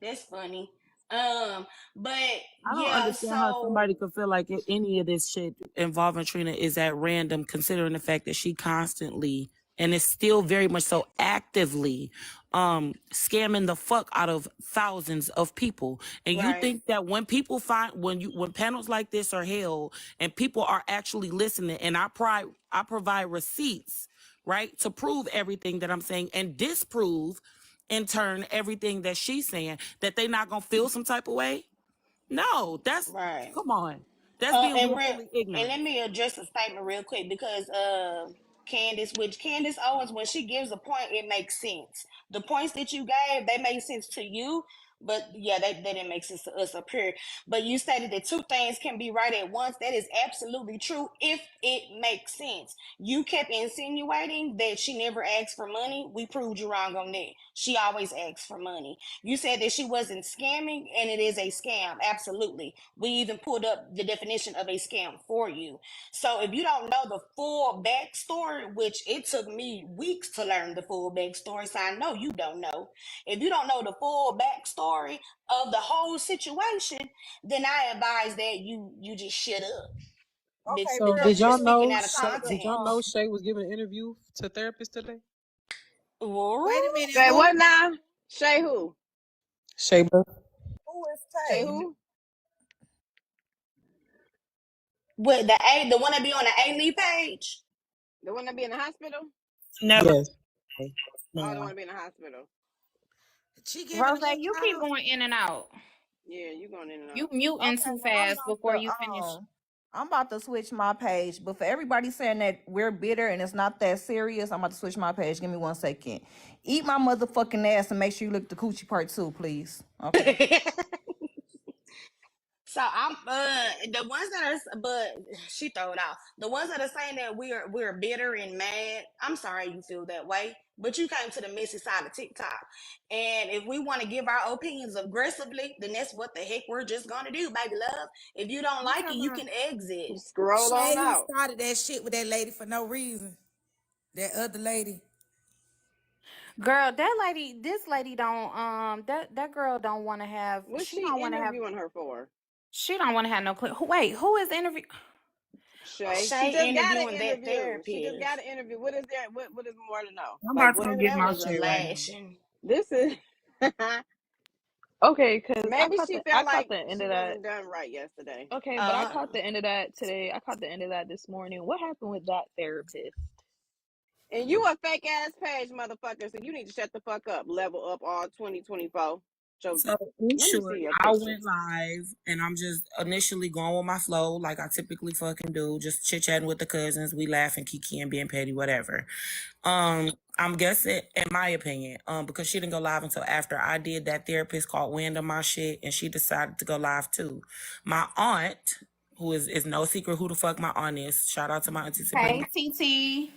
That's funny. But I don't yeah, understand how so somebody could feel like any of this shit involving Trina is at random, considering the fact that she constantly and is still very much so actively scamming the fuck out of thousands of people. And you right, think that when people find when panels like this are held and people are actually listening, and I provide receipts, right, to prove everything that I'm saying and disprove in turn everything that she's saying, that they not gonna feel some type of way? No, right. come on. That's being And real, willfully and ignorant. let me address a statement real quick because Candace Owens, when she gives a point, it makes sense. The points that you gave, they make sense to you, but yeah, they didn't make sense to us up here. But you stated that two things can be right at once. That is absolutely true if it makes sense. You kept insinuating that she never asked for money. We proved you wrong on that. She always asks for money. You said that she wasn't scamming, and it is a scam. Absolutely. We even pulled up the definition of a scam for you. So if you don't know the full backstory, which it took me weeks to learn the full backstory, so I know you don't know. If you don't know the full backstory of the whole situation, then I advise that you just shut up Okay, So real because did you're y'all quick. speaking know out of I'm about Did to y'all content. know Shay was giving an interview to therapists today? Wait a minute, Say who? what now? Shay who? Shay Buck. who is Shay Tay? who? With the one that be on the A-Lee page. The one that be in the hospital? Never. Yes. Oh, the one No. that be in the hospital. She giving Rose, her you keep child. going in and out. Yeah, you going in and You out. muting Okay, too well fast before you finish. I'm about to switch my page, but for everybody saying that we're bitter and it's not that serious, I'm about to switch my page. Give me 1 second. Eat my motherfucking ass and make sure you look the coochie part too, please. Okay. So I'm the ones that are, but she throw it out. The ones that are saying that we're bitter and mad. I'm sorry you feel that way, but you came to the messy side of TikTok, and if we want to give our opinions aggressively, then that's what the heck we're just gonna do, baby love. If you don't You like it, talking you about can exit. Scroll on Shay who out. started that shit with that lady for no reason? That other lady. Girl, this lady don't that girl don't want to have. What's She she don't want to have. interviewing her for? She don't want to have no. Wait, who is interview? Shay. She Shay just got an interviewing that interview. She just got therapist. an interview. What is there? What is more to know? I'm Like about to what? go Baby, get that my was a shit right now. lashing. This is. Okay, because Maybe she I felt caught like the end she of that. wasn't done right yesterday. Okay, but I Uh, caught the end of that today. I caught the end of that this morning. What happened with that therapist? And you a fake ass page, motherfucker. So you need to shut the fuck up. Level up all 2024. So So in let me short, see your I picture. went live and I'm just initially going with my flow like I typically fucking do, just chit chatting with the cousins, we laughing, kiki and being petty, whatever. I'm guessing, in my opinion, because she didn't go live until after I did, that therapist caught wind of my shit and she decided to go live too. My aunt, who is no secret who the fuck my aunt is, shout out to my auntie Hey, Sabrina. TT.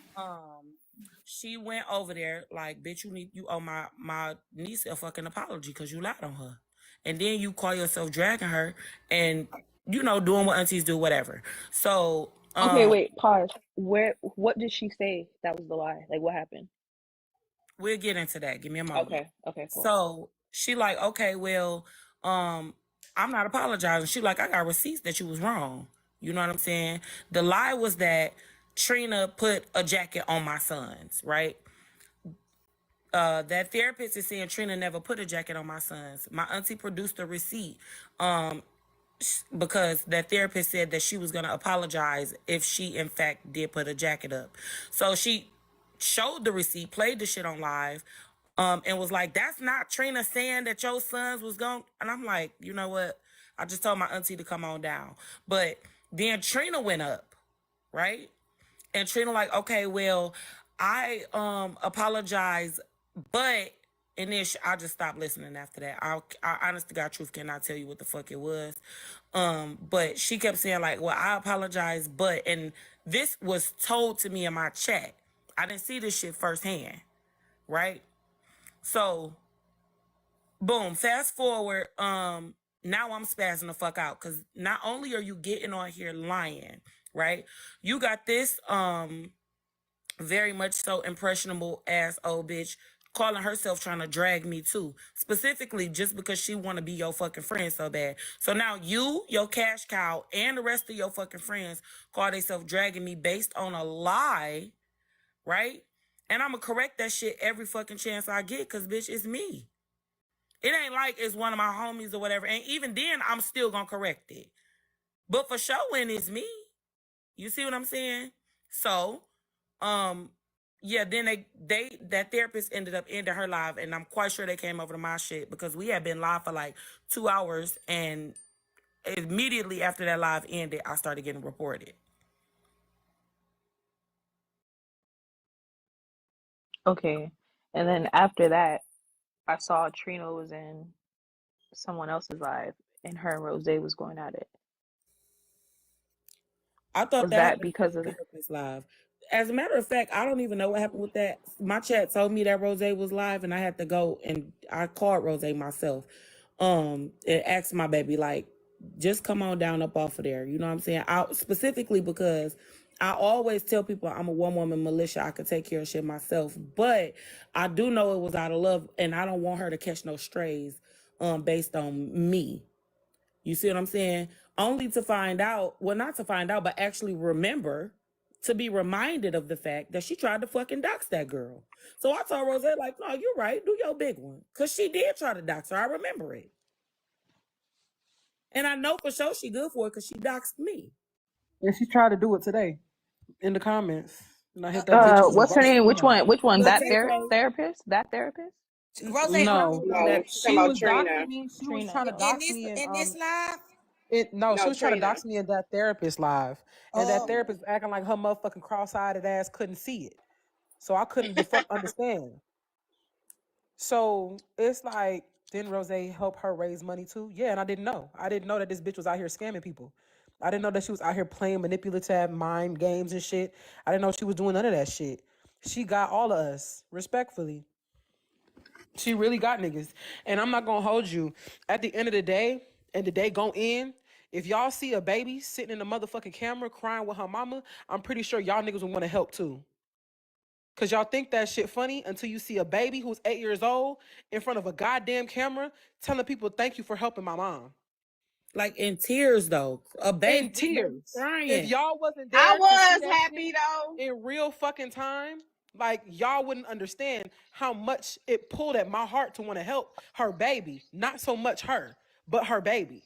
She went over there like, bitch, you owe my niece a fucking apology because you lied on her. And then you call yourself dragging her and, doing what aunties do, whatever. So, Okay, wait, pause. What did she say that was the lie? Like, what happened? we'll get into that. Give me a moment. Okay, cool. So she like, okay, well, I'm not apologizing. She like, I got receipts that you was wrong. You know what I'm saying? The lie was that Trina put a jacket on my sons, right? That therapist is saying Trina never put a jacket on my sons. My auntie produced a receipt because that therapist said that she was going to apologize if she, in fact, did put a jacket up. So she showed the receipt, played the shit on live, and was like, that's not Trina saying that your sons was going. And I'm like, you know what? I just told my auntie to come on down. But then Trina went up, right? And Trina like, okay, well, I apologize, but and then I just stopped listening after that. I honest to God truth cannot tell you what the fuck it was. But she kept saying like, well, I apologize, but and this was told to me in my chat. I didn't see this shit firsthand, right? So boom, fast forward, now I'm spazzing the fuck out because not only are you getting on here lying, right? You got this very much so impressionable ass old bitch calling herself trying to drag me too, specifically just because she want to be your fucking friend so bad. So now you, your cash cow, and the rest of your fucking friends call themselves dragging me based on a lie, right? And I'm gonna correct that shit every fucking chance I get because bitch, it's me. It ain't like it's one of my homies or whatever, and even then I'm still gonna correct it. But for showing it's me. You see what I'm saying? So yeah, then that therapist ended up ending her live, and I'm quite sure they came over to my shit because we had been live for like 2 hours, and immediately after that live ended, I started getting reported. Okay, and then after that, I saw Trina was in someone else's live, and her and Rose was going at it. I thought Was that that happened because on of? therapist live. As a matter of fact, I don't even know what happened with that. My chat told me that Rose was live, and I had to go and I called Rose myself. And asked my baby like, just come on down up off of there. You know what I'm saying? Specifically because I always tell people I'm a one woman militia. I can take care of shit myself, but I do know it was out of love, and I don't want her to catch no strays based on me. You see what I'm saying? Only to find out, well, not to find out, but actually remember, to be reminded of the fact that she tried to fucking dox that girl. So I told Rose, like, no, you're right. Do your big one. Because she did try to dox her. I remember it. And I know for sure she good for it because she doxed me. And she tried to do it today in the comments. And I hit that bitch What's her right name? smart. Which one? But That Tay-Tay, therapist? That therapist? Rose, No. No, she's talking She about was Trina. doxing me. She was Trina. trying to in dox this me and in this live. she No, was trying to Trina. dox me in that therapist live. And that Oh, therapist was acting like her motherfucking cross-eyed ass couldn't see it. So I couldn't the fuck understand. So it's like, didn't Rose help her raise money too? Yeah, and I didn't know. I didn't know that this bitch was out here scamming people. I didn't know that she was out here playing manipulative mind games and shit. I didn't know she was doing none of that shit. She got all of us, respectfully. She really got niggas. And I'm not gonna hold you. At the end of the day, and the day gon' end, if y'all see a baby sitting in the motherfucking camera crying with her mama, I'm pretty sure y'all niggas will want to help too. Cause y'all think that shit funny until you see a baby who's 8 years old in front of a goddamn camera telling people thank you for helping my mom. Like in tears though. A baby, In tears. crying. If y'all wasn't I there to see was that happy shit though. in real fucking time, like y'all wouldn't understand how much it pulled at my heart to want to help her baby. Not so much her, but her baby.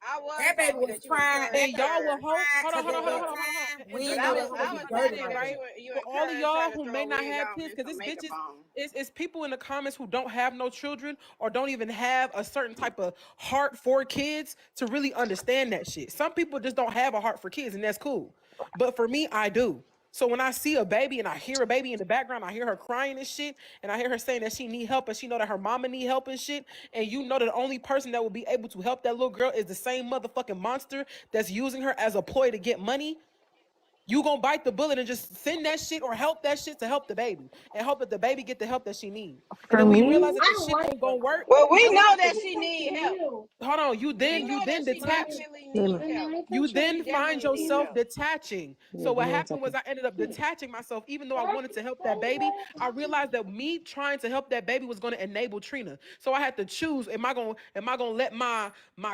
I was That baby happy was that you crying. That And encouraged baby y'all was her. will hope. crying Hold on, because hold on, at hold on, that hold on, hold on, hold time on. And we just didn't But for know the that for hoe the I was was people happy listening, certified. that right? you For all of encouraged her y'all to who throw may a not wig have on kids, and because some this makeup bitches on. it's people in the comments who don't have no children or don't even have a certain type of heart for kids to really understand that shit. Some people just don't have a heart for kids, and that's cool. But for me, I do. So when I see a baby and I hear a baby in the background, I hear her crying and shit, and I hear her saying that she need help and she know that her mama need help and shit, and you know that the only person that will be able to help that little girl is the same motherfucking monster that's using her as a ploy to get money, you gonna bite the bullet and just send that shit or help that shit to help the baby and hope that the baby get the help that she needs. And For then when you me, realize that the shit ain't gonna work, Well, we then what? know that she need help. Hold on, We know you that then she detach. definitely Layla. needs help. You She then find definitely needs yourself help. detaching. Yeah, So give what me one happened was second. I ended up detaching myself, even though I wanted to help that baby. I realized that me trying to help that baby was going to enable Trina. So I had to choose: am I gonna let my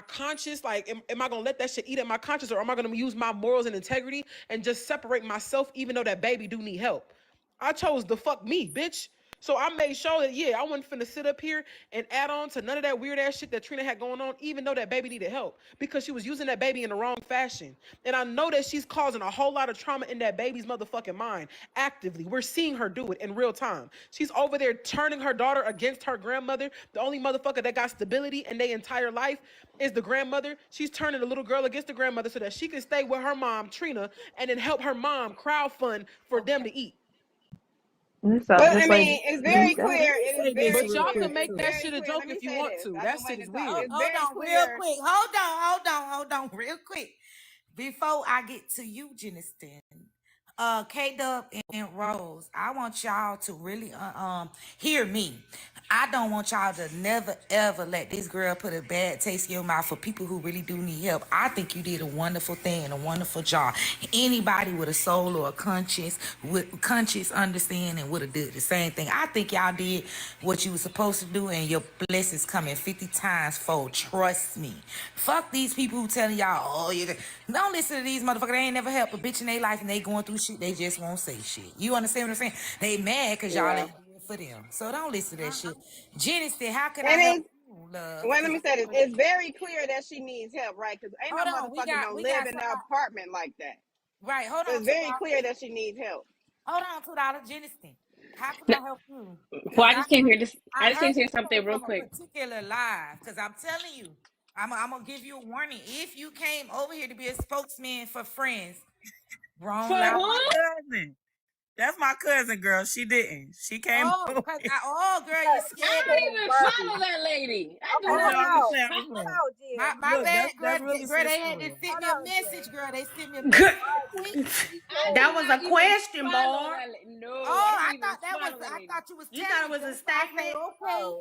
conscience, like, am I gonna let that shit eat at my conscience, or am I gonna use my morals and integrity and just separate myself, even though that baby do need help? I chose the fuck me, bitch. So I made sure that, yeah, I wasn't finna sit up here and add on to none of that weird ass shit that Trina had going on, even though that baby needed help, because she was using that baby in the wrong fashion. And I know that she's causing a whole lot of trauma in that baby's motherfucking mind actively. We're seeing her do it in real time. She's over there turning her daughter against her grandmother. The only motherfucker that got stability in their entire life is the grandmother. She's turning the little girl against the grandmother so that she can stay with her mom, Trina, and then help her mom crowdfund for them to eat. This up But I just like mean, it's Let very me, go ahead. let clear. me It is say this very But real y'all clear. can quick It's make too. that very shit a clear. joke Let me if you say want this. to. I've That been shit waiting is to talk. weird. It's Hold very on, real clear. quick. Hold on, real quick. Before I get to you, Jeniston, K-Dub and Rose, I want y'all to really hear me. I don't want y'all to never ever let this girl put a bad taste in your mouth for people who really do need help. I think you did a wonderful thing and a wonderful job. Anybody with a soul or a conscience, with conscious understanding would have did the same thing. I think y'all did what you were supposed to do, and your blessings coming 50 times fold. Trust me. Fuck these people who telling y'all, oh, you don't listen to these motherfuckers. They ain't never helped a bitch in their life, and they going through shit. They just won't say shit. You understand what I'm saying? They mad because y'all Yeah. ain't do it for them. So don't listen to that shit. Jenny said, how can I And help it's you, love? well, let 'Cause me say this. It's very clear that she needs help, right? Because ain't no hold on, motherfucker gonna we live got in some an apartment like that. right. Hold So on, it's very $2. clear that she needs help. Hold on, $2, Jenny. How can No, I help you? well, Cause I just came here to. I I just came heard to say you came something real from a quick. particular live. Cause I'm telling you, I'm gonna give you a warning. If you came over here to be a spokesman for friends, For wrong live. That's who? my cousin. That's my cousin, girl. She didn't. She came Oh, over cause here. girl, you I scared me. don't even follow that lady. I do Oh, No, not I'm just saying, I'm just follow. playing. my Look, bad, girl. that's really Girl, sis they for had to real. send me a message, girl. They sent me a Good. message quick. I That do was not a even question, follow Barb. that lady. No, I Oh, don't even follow that I lady. thought you was You telling thought it me, was girl. a So I say, statement? okay.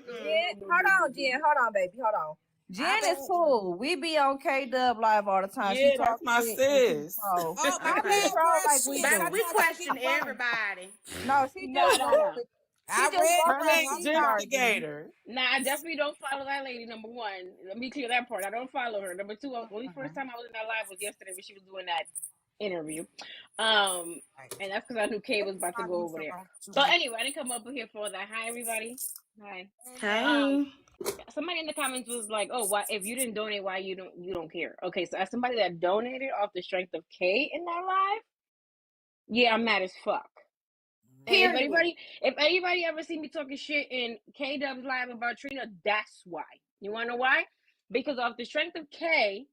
No, Mm-mm. no, no, no, no, no. Jen, my bad. Cool. We be on K-Dub live all the time. She Yeah, talk that's my shit and she sis. troll. Oh, She my Okay. just bad, troll girl. like we Shit. Baby, do. we Sometimes I get question the wrong. everybody. No, she No, just no, no. roll. She I just read roll the Her like room. name's I'm we sorry. do. Instigator. Nah, I definitely don't follow that lady. Number one, let me clear that part. I don't follow her. Number two, only first time I was in that live was yesterday when she was doing that interview. Right. And that's because I knew Kay Let was me about to find go me over some there. on So YouTube. anyway, I didn't come up here for that. Hi everybody. Hi. Um, Hey. somebody in the comments was like, "Oh, why if you didn't donate, why you don't care?" Okay, so as somebody that donated off the strength of Kay in that live, yeah, I'm mad as fuck. Okay, Period. if anybody ever see me talking shit in K Dub's live about Trina, that's why. You wanna know why? Because off the strength of K,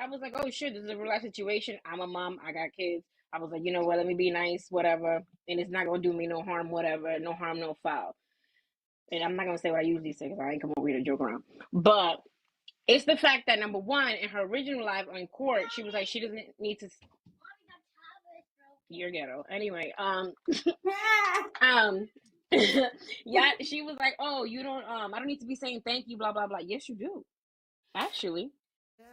I was like, oh shit, this is a real life situation. I'm a mom, I got kids. I was like, you know what, let me be nice, whatever. And it's not gonna do me no harm, whatever. No harm, no foul. And I'm not gonna say what I usually say because I ain't come over here to joke around. But it's the fact that number one, in her original live on court, she was like, she doesn't need to. You're ghetto. Anyway, um, yeah, she was like, oh, you don't, I don't need to be saying thank you, blah blah blah. Yes, you do, actually.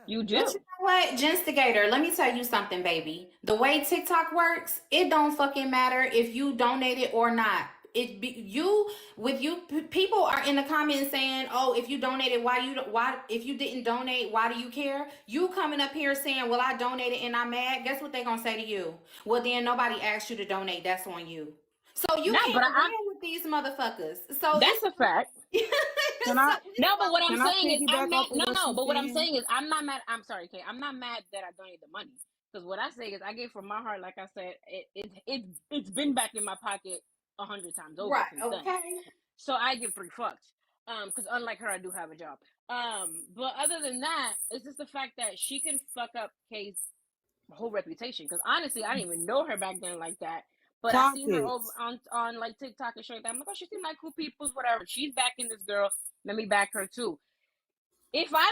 You But do. you know what, Genstigator, let me tell you something, baby. The way TikTok works, it don't fucking matter if you donate it or not. It be you with you people are in the comments saying, "Oh, if you donated, why if you didn't donate, why do you care?" You coming up here saying, "Well, I donated and I'm mad." Guess what they gonna say to you? Well, then nobody asked you to donate. That's on you. So you No, but can't I'm win with these motherfuckers. So that's a fact. Can I No, but what I'm can I saying is I'm piggyback mad. off of No, what no, she's but what I'm saying? saying is I'm not mad. I'm sorry, Kay. I'm not mad that I donated the money because what I say is I gave from my heart. Like I said, it's been back in my pocket 100 times over right, since then. okay. So I give three fucks. Because unlike her, I do have a job. But other than that, it's just the fact that she can fuck up Kay's whole reputation. Because honestly, I didn't even know her back then like that. But I Clock seen her it. over on like TikTok and shit like that. I'm like, oh, she seemed like cool people, whatever. She's backing this girl. Let me back her too. If I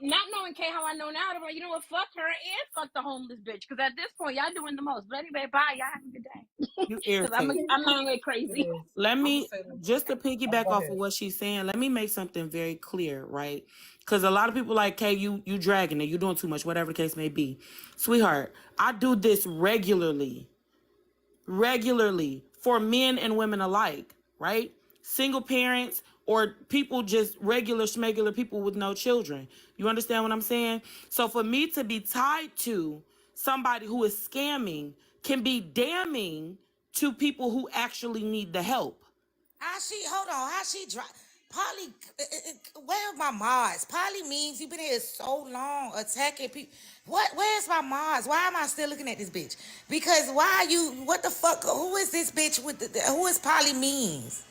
not knowing Kay how I know now, I'm like, you know what? Fuck her and fuck the homeless bitch. Because at this point, y'all doing the most. But anyway, bye. Y'all have a good day. You Because irritate. I'm not gonna get crazy. Let I'm gonna me say this. just to Oh, piggyback go off ahead. of what she's saying. Let me make something very clear, right? Because a lot of people like, "Hey, you dragging it. You doing too much, whatever the case may be." Sweetheart, I do this regularly for men and women alike, right? Single parents or people just regular schmegular people with no children. You understand what I'm saying? So for me to be tied to somebody who is scamming can be damning to people who actually need the help. How she, hold on, how she drive? Polly, where are my mods? Polly means you've been here so long attacking people. Where's my mods? Why am I still looking at this bitch? Because why are you, what the fuck, who is this bitch with who is Polly means?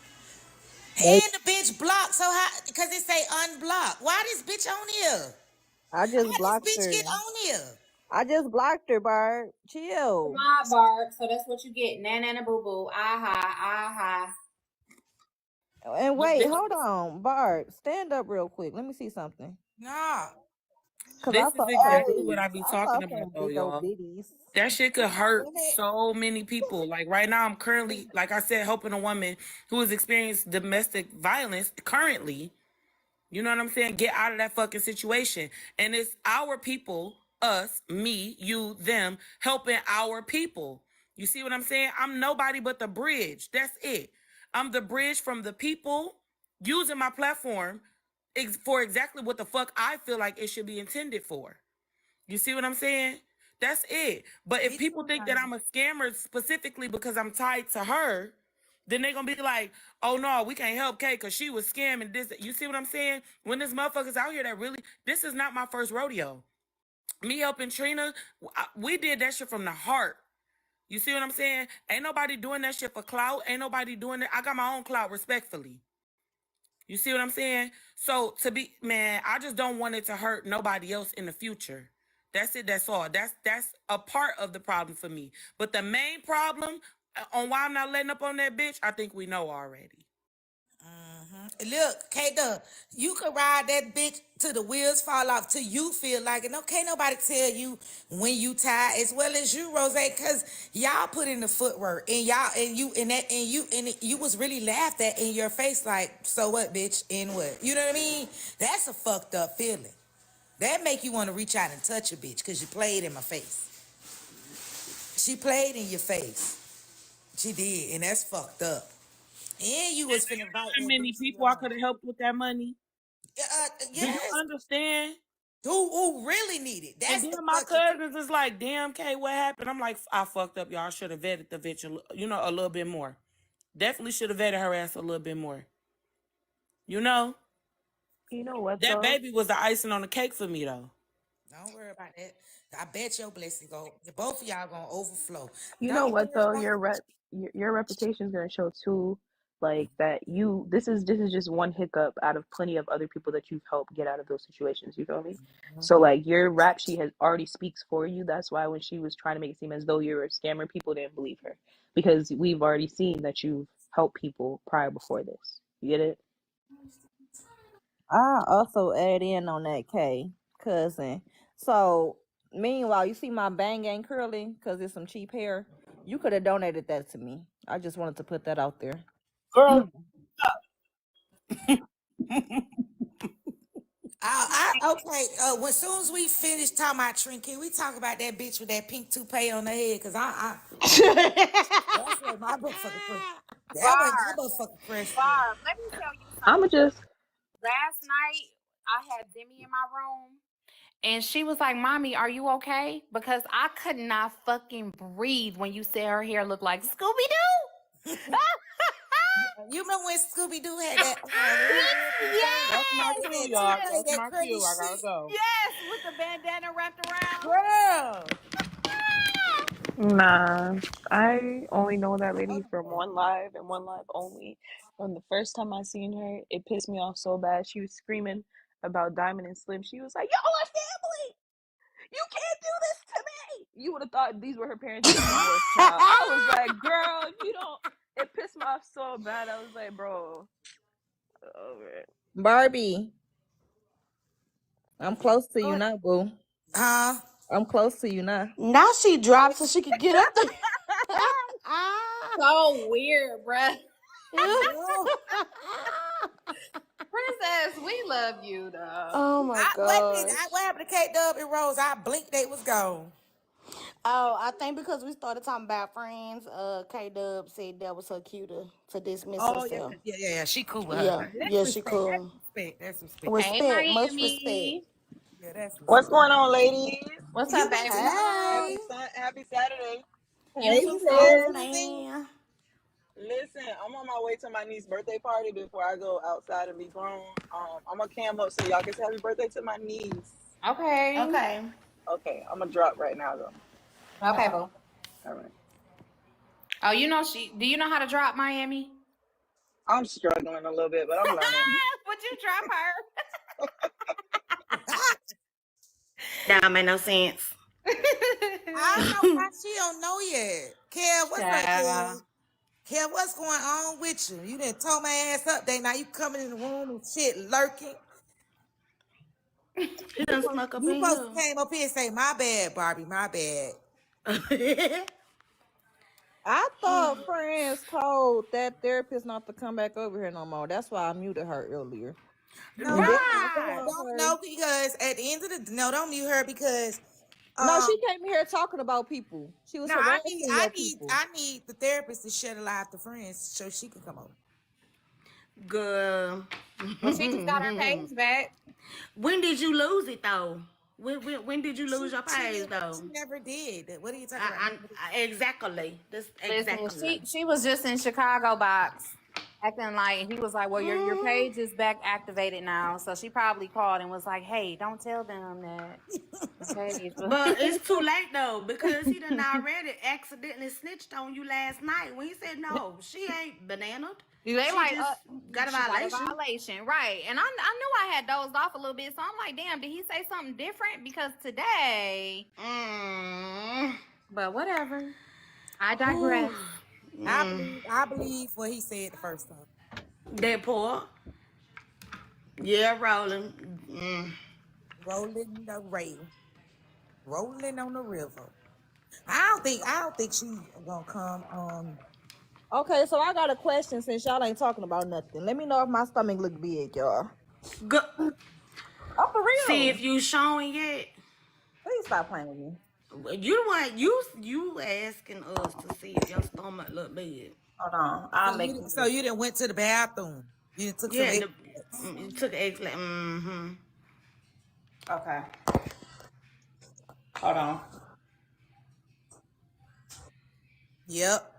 And the bitch blocked, so how, because it say unblock. Why this bitch on here? I just How this blocked bitch her. get on here? I just blocked her, Barb. Come Chill. on, Barb. So that's what you get. Nana boo boo. Aha, aha. And But wait, this hold on, Barb. Stand up real quick. Let me see something. Nah. Cause I this is saw, exactly what hey, I be I saw talking about some though, big old y'all. bitties. That shit could hurt Go ahead. so many people. Like right now, I'm currently, like I said, helping a woman who has experienced domestic violence currently. You know what I'm saying? Get out of that fucking situation. And it's our people, us, me, you, them, helping our people. You see what I'm saying? I'm nobody but the bridge. That's it. I'm the bridge from the people using my platform for exactly what the fuck I feel like it should be intended for. You see what I'm saying? That's it. But if Me people too, think that honey. I'm a scammer specifically because I'm tied to her, then they're gonna be like, oh no, we can't help Kay because she was scamming this. You see what I'm saying? When there's motherfuckers out here that really, this is not my first rodeo. Me helping Trina, we did that shit from the heart. You see what I'm saying? Ain't nobody doing that shit for clout. Ain't nobody doing it. I got my own clout, respectfully. You see what I'm saying? So to be, man, I just don't want it to hurt nobody else in the future. That's it. That's all. That's a part of the problem for me. But the main problem on why I'm not letting up on that bitch, I think we know already. Look, K-Dub, you can ride that bitch till the wheels fall off till you feel like it. Okay, nobody tell you when you tired as well as you, Rose, because y'all put in the footwork and y'all and you was really laughed at in your face like, so what, bitch, and what? You know what I mean? That's a fucked up feeling. That make you want to reach out and touch a bitch because you played in my face. She played in your face. She did, and that's fucked up. And you was finna invite How that many bitch to people your I house. could have helped with that money? Do you Yes. understand? Who really need it? And That's then the my fucking. cousins is like, damn, K, what happened? I'm like, I fucked up, y'all. Should have vetted the bitch, a little bit more. Definitely should have vetted her ass a little bit more. You know? You know what That though? baby was the icing on the cake for me, though. Don't worry about that. I bet your blessing go. Both of y'all gonna overflow. You know Don't what worry though? about. Your reputation is gonna show too, like that you. This is just one hiccup out of plenty of other people that you've helped get out of those situations. You feel me? So like your rap sheet has already speaks for you. That's why when she was trying to make it seem as though you're a scammer, people didn't believe her because we've already seen that you've helped people prior before this. You get it? I also add in on that K cousin. So meanwhile, you see my bang ain't curly because it's some cheap hair. You could have donated that to me. I just wanted to put that out there. Girl, Okay. When soon as we finish talking about Trina, can we talk about that bitch with that pink toupee on her head? Cause that's what my motherfucking crush. That was my Barb, motherfucking crush for. Barb, let me tell you I'ma something. just Last night, I had Demi in my room, and she was like, "Mommy, are you okay?" Because I could not fucking breathe when you said her hair looked like Scooby Doo. You remember when Scooby Doo had that? That's my Yes, cue, That y'all. toupee, That's that my curly cue. I gotta shit. go. yes, with the bandana wrapped around. Girl. nah. I only know that lady from one live and one live only. From the first time I seen her, it pissed me off so bad. She was screaming about Diamond and Slim. She was like, "Y'all are family. You can't do this to me." You would have thought these were her parents getting divorced, child. I was like, girl, if you don't. It pissed me off so bad. I was like, bro, over it. Barbie, I'm close to you Go now, boo. Huh? I'm close to you now. Now she dropped so she could get up there. So weird, bruh. No. Princess, we love you, though. Oh my What gosh. happened to K-Dub and Rose? I blinked, they was gone. Oh, I think because we started talking about friends, K-Dub said that was her cue to dismiss Oh yeah, herself. yeah. She cool with her. Yeah, That's yeah, she respect. That's cool. respect. That's respect. Hey, Respect, much respect. Miami. Yeah, that's What's respect. going on, ladies? What's You up, went to baby? Hey. Happy Saturday. You Hey, too, you sis, sis. sing? man. Listen, I'm on my way to my niece's birthday party before I go outside and be grown. I'm gonna cam up so y'all can say happy birthday to my niece. Okay. Okay. Okay, I'm gonna drop right now though. Okay, Okay. boo. All right. Oh, do you know how to drop Miami? I'm struggling a little bit, but I'm learning. Would you drop That don't make no sense. I don't know why she don't know yet. Kev, what's up, Kev? Child. Kev, what's going on with you? You didn't told my ass up there. Now you coming in the room and shit lurking. She done snuck up You in supposed to here. came up here and say, my bad, Barbie, my bad. I thought friends told that therapist not to come back over here no more. That's why I muted her earlier. No, And then I Right. called don't her. know because at the end of the no, don't mute her because No, um she came here talking about people. She was no, harassing your people. I need the therapist to shut a lot the friends so she can come over. Girl. Well, she just got her page back. When did you lose it though? When did you lose your She page though? never did. What are you talking about? Exactly. That's Listen, exactly. she was just in Chicago box acting like he was like, well, your page is back activated now. So she probably called and was like, hey, don't tell them that the page. But it's too late though because he done already accidentally snitched on you last night when he said no, she ain't bananaed. They She like, just got a she got a violation. violation, right? And I knew I had dozed off a little bit, so I'm like, damn, did he say something different? Because today, but whatever. I digress. I believe what he said the first time. That poor. Yeah, rolling. Rolling the rail. Rolling on the river. I don't think she's gonna come. Okay, so I got a question since y'all ain't talking about nothing. Let me know if my stomach look big, y'all. Go. I'm for See real. if you showing yet. Please stop playing with me. You the one you asking us to see if your stomach look big. Hold on. I'll make you. So you didn't went to the bathroom. You done took some Yeah, egg. you took eggs like Okay. Hold on. Yep.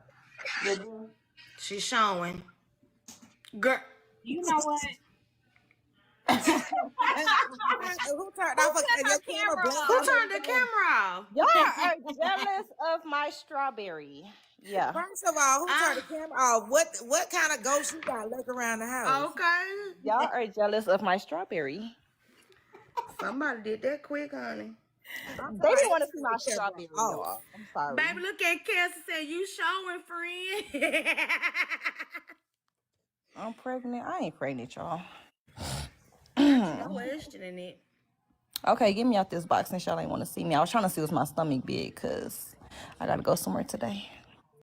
She's showing. Girl. You know what? Who turned off your camera camera blank? Who off? turned the camera off? Y'all are jealous of my strawberry. Yeah. First of all, who turned the camera off? What kind of ghost you got lurking around the house? Okay. Y'all are jealous of my strawberry. Somebody did that quick, honey. They didn't want to see my strawberry, y'all. I'm sorry. Baby, look at Cassie said you showing, friend. I'm pregnant. I ain't pregnant, y'all. No questioning it. Okay, get me out this box since y'all ain't want to see me. I was trying to see what's my stomach big because I got to go somewhere today.